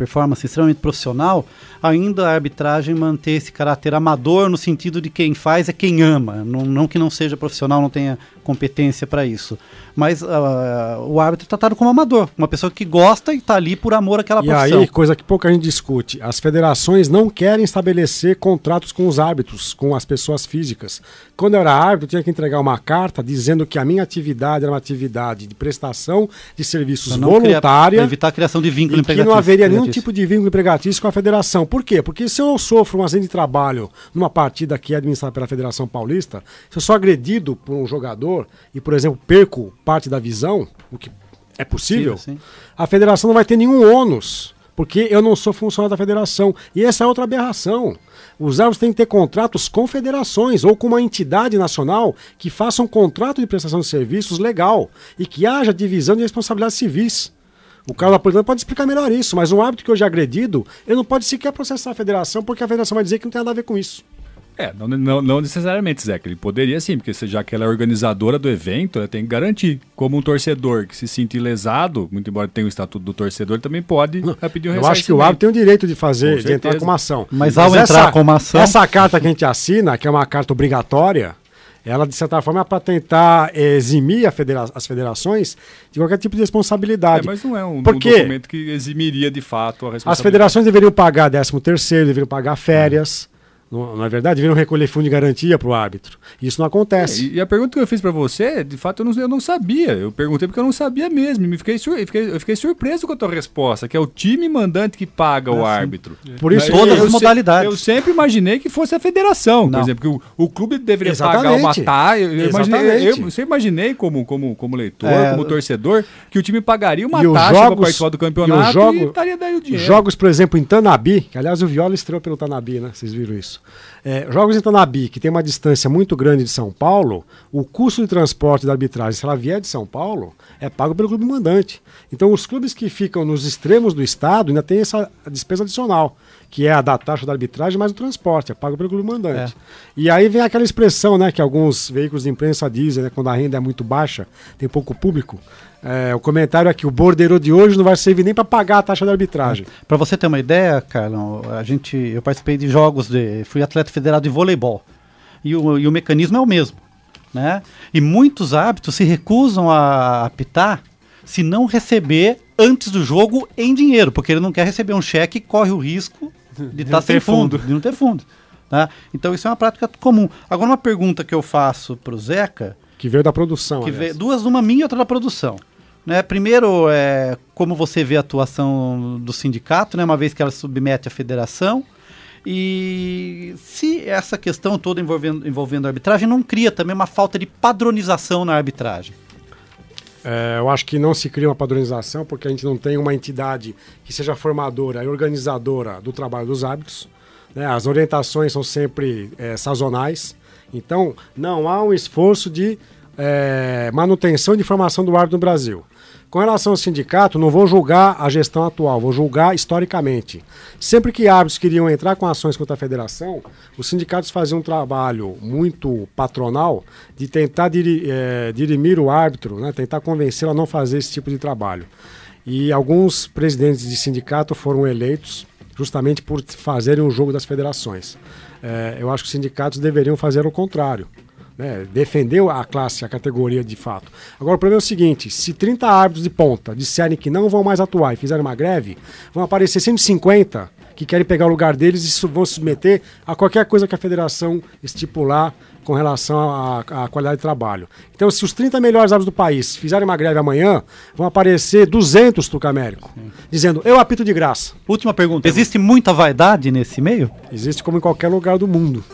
extremamente profissional, ainda a arbitragem manter esse caráter amador, no sentido de quem faz é quem ama, não que não seja profissional, não tenha competência para isso. Mas o árbitro é tratado como amador, uma pessoa que gosta e está ali por amor àquela profissão. E aí, coisa que pouca gente discute, as federações não querem estabelecer contratos com os árbitros, com as pessoas físicas. Quando eu era árbitro, eu tinha que entregar uma carta dizendo que a minha atividade era uma atividade de prestação de serviços voluntária, para evitar a criação de vínculo empregatício. E que não haveria nenhum tipo de vínculo empregatício com a federação. Por quê? Porque se eu sofro um acidente de trabalho numa partida que é administrada pela Federação Paulista, se eu sou agredido por um jogador e, por exemplo, perco parte da visão, o que é possível, sim. A federação não vai ter nenhum ônus, porque eu não sou funcionário da federação. E essa é outra aberração. Os árbitros têm que ter contratos com federações ou com uma entidade nacional que faça um contrato de prestação de serviços legal e que haja divisão de responsabilidades civis. O Carlos Napolitano pode explicar melhor isso, mas um árbitro que hoje é agredido, ele não pode sequer processar a federação, porque a federação vai dizer que não tem nada a ver com isso. Não necessariamente, Zeca. Ele poderia sim, porque já que ela é organizadora do evento, ela tem que garantir. Como um torcedor que se sentir lesado, muito embora tenha o estatuto do torcedor, ele também pode pedir um ressarcimento. Eu acho que o árbitro tem o direito de entrar com uma ação. Mas ao entrar com uma ação... Essa carta que a gente assina, que é uma carta obrigatória, ela, de certa forma, é para tentar eximir as federações de qualquer tipo de responsabilidade. Mas não é um documento que eximiria, de fato, a responsabilidade. As federações deveriam pagar 13º, deveriam pagar férias. Não é verdade? Deveriam recolher fundo de garantia para o árbitro. Isso não acontece. E a pergunta que eu fiz para você, de fato, eu não sabia. Eu perguntei porque eu não sabia mesmo. Eu fiquei surpreso com a tua resposta, que é o time mandante que paga o árbitro. Por isso, todas as modalidades. Eu sempre imaginei que fosse a federação. Não. Por exemplo, que o clube deveria pagar uma taxa. Eu sempre imaginei como leitor, como torcedor, que o time pagaria uma taxa para participar do campeonato e estaria daí o dinheiro. Jogos, por exemplo, em Tanabi, que aliás o Viola estreou pelo Tanabi, né? Vocês viram isso. Jogos em Tanabi, que tem uma distância muito grande de São Paulo, o custo de transporte da arbitragem, se ela vier de São Paulo, é pago pelo clube mandante. Então os clubes que ficam nos extremos do estado ainda tem essa despesa adicional, que é a da taxa da arbitragem mais o transporte, é pago pelo clube mandante. E aí vem aquela expressão, né, que alguns veículos de imprensa dizem, né, quando a renda é muito baixa, tem pouco público. O comentário é que o bordeiro de hoje não vai servir nem para pagar a taxa da arbitragem. Para você ter uma ideia, Carlão, eu participei de jogos, fui atleta federado de voleibol, e o mecanismo é o mesmo, né? E muitos árbitros se recusam a apitar se não receber antes do jogo em dinheiro, porque ele não quer receber um cheque e corre o risco de estar sem fundo, de não ter fundo. Tá? Então isso é uma prática comum. Agora uma pergunta que eu faço para o Zeca... Que veio da produção. Duas, uma minha e outra da produção. Né? Primeiro, como você vê a atuação do sindicato, né? Uma vez que ela submete à federação, e se essa questão toda envolvendo a arbitragem não cria também uma falta de padronização na arbitragem? Eu acho que não se cria uma padronização porque a gente não tem uma entidade que seja formadora e organizadora do trabalho dos árbitros, né? As orientações são sempre sazonais, então não há um esforço de manutenção de formação do árbitro no Brasil. Com relação ao sindicato, não vou julgar a gestão atual, vou julgar historicamente. Sempre que árbitros queriam entrar com ações contra a federação, os sindicatos faziam um trabalho muito patronal de tentar dirimir o árbitro, né, tentar convencê-lo a não fazer esse tipo de trabalho. E alguns presidentes de sindicato foram eleitos justamente por fazerem o jogo das federações. Eu acho que os sindicatos deveriam fazer o contrário. Defendeu a classe, a categoria de fato. Agora o problema é o seguinte, se 30 árbitros de ponta disserem que não vão mais atuar e fizerem uma greve, vão aparecer 150 que querem pegar o lugar deles e vão se submeter a qualquer coisa que a federação estipular com relação à qualidade de trabalho. Então, se os 30 melhores árbitros do país fizerem uma greve amanhã, vão aparecer 200 Tucamérico, dizendo, eu apito de graça. Última pergunta, existe muita vaidade nesse meio? Existe como em qualquer lugar do mundo.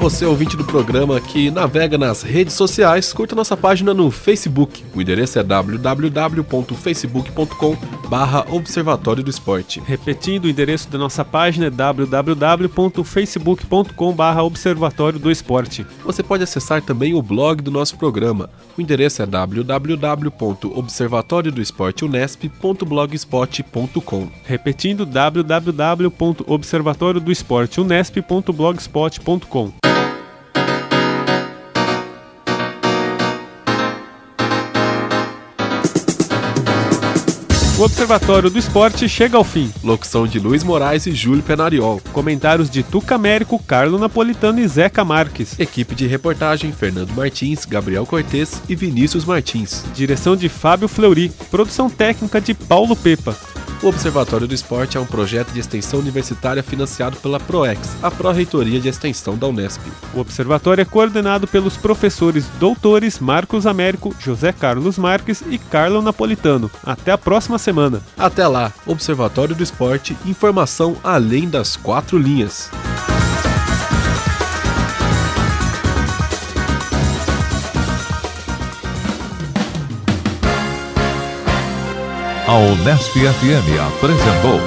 você, ouvinte do programa, que navega nas redes sociais, curta nossa página no Facebook. O endereço é www.facebook.com/Observatório do Esporte. Repetindo, o endereço da nossa página é www.facebook.com/Observatório do Esporte. Você pode acessar também o blog do nosso programa. O endereço é www.observatoriodoesporteunesp.blogspot.com. Repetindo, www.observatoriodoesporteunesp.blogspot.com. O Observatório do Esporte chega ao fim. Locução de Luiz Moraes e Júlio Penariol. Comentários de Tuca Américo, Carlo Napolitano e Zeca Marques. Equipe de reportagem: Fernando Martins, Gabriel Cortez e Vinícius Martins. Direção de Fábio Fleury. Produção técnica de Paulo Pepa. O Observatório do Esporte é um projeto de extensão universitária financiado pela PROEX, a Pró-Reitoria de Extensão da Unesp. O Observatório é coordenado pelos professores doutores Marcos Américo, José Carlos Marques e Carlo Napolitano. Até a próxima semana. Até lá, Observatório do Esporte, informação além das 4 linhas. A Unesp FM apresentou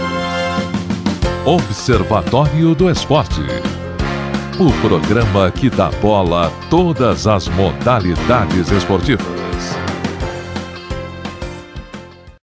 Observatório do Esporte, o programa que dá bola a todas as modalidades esportivas.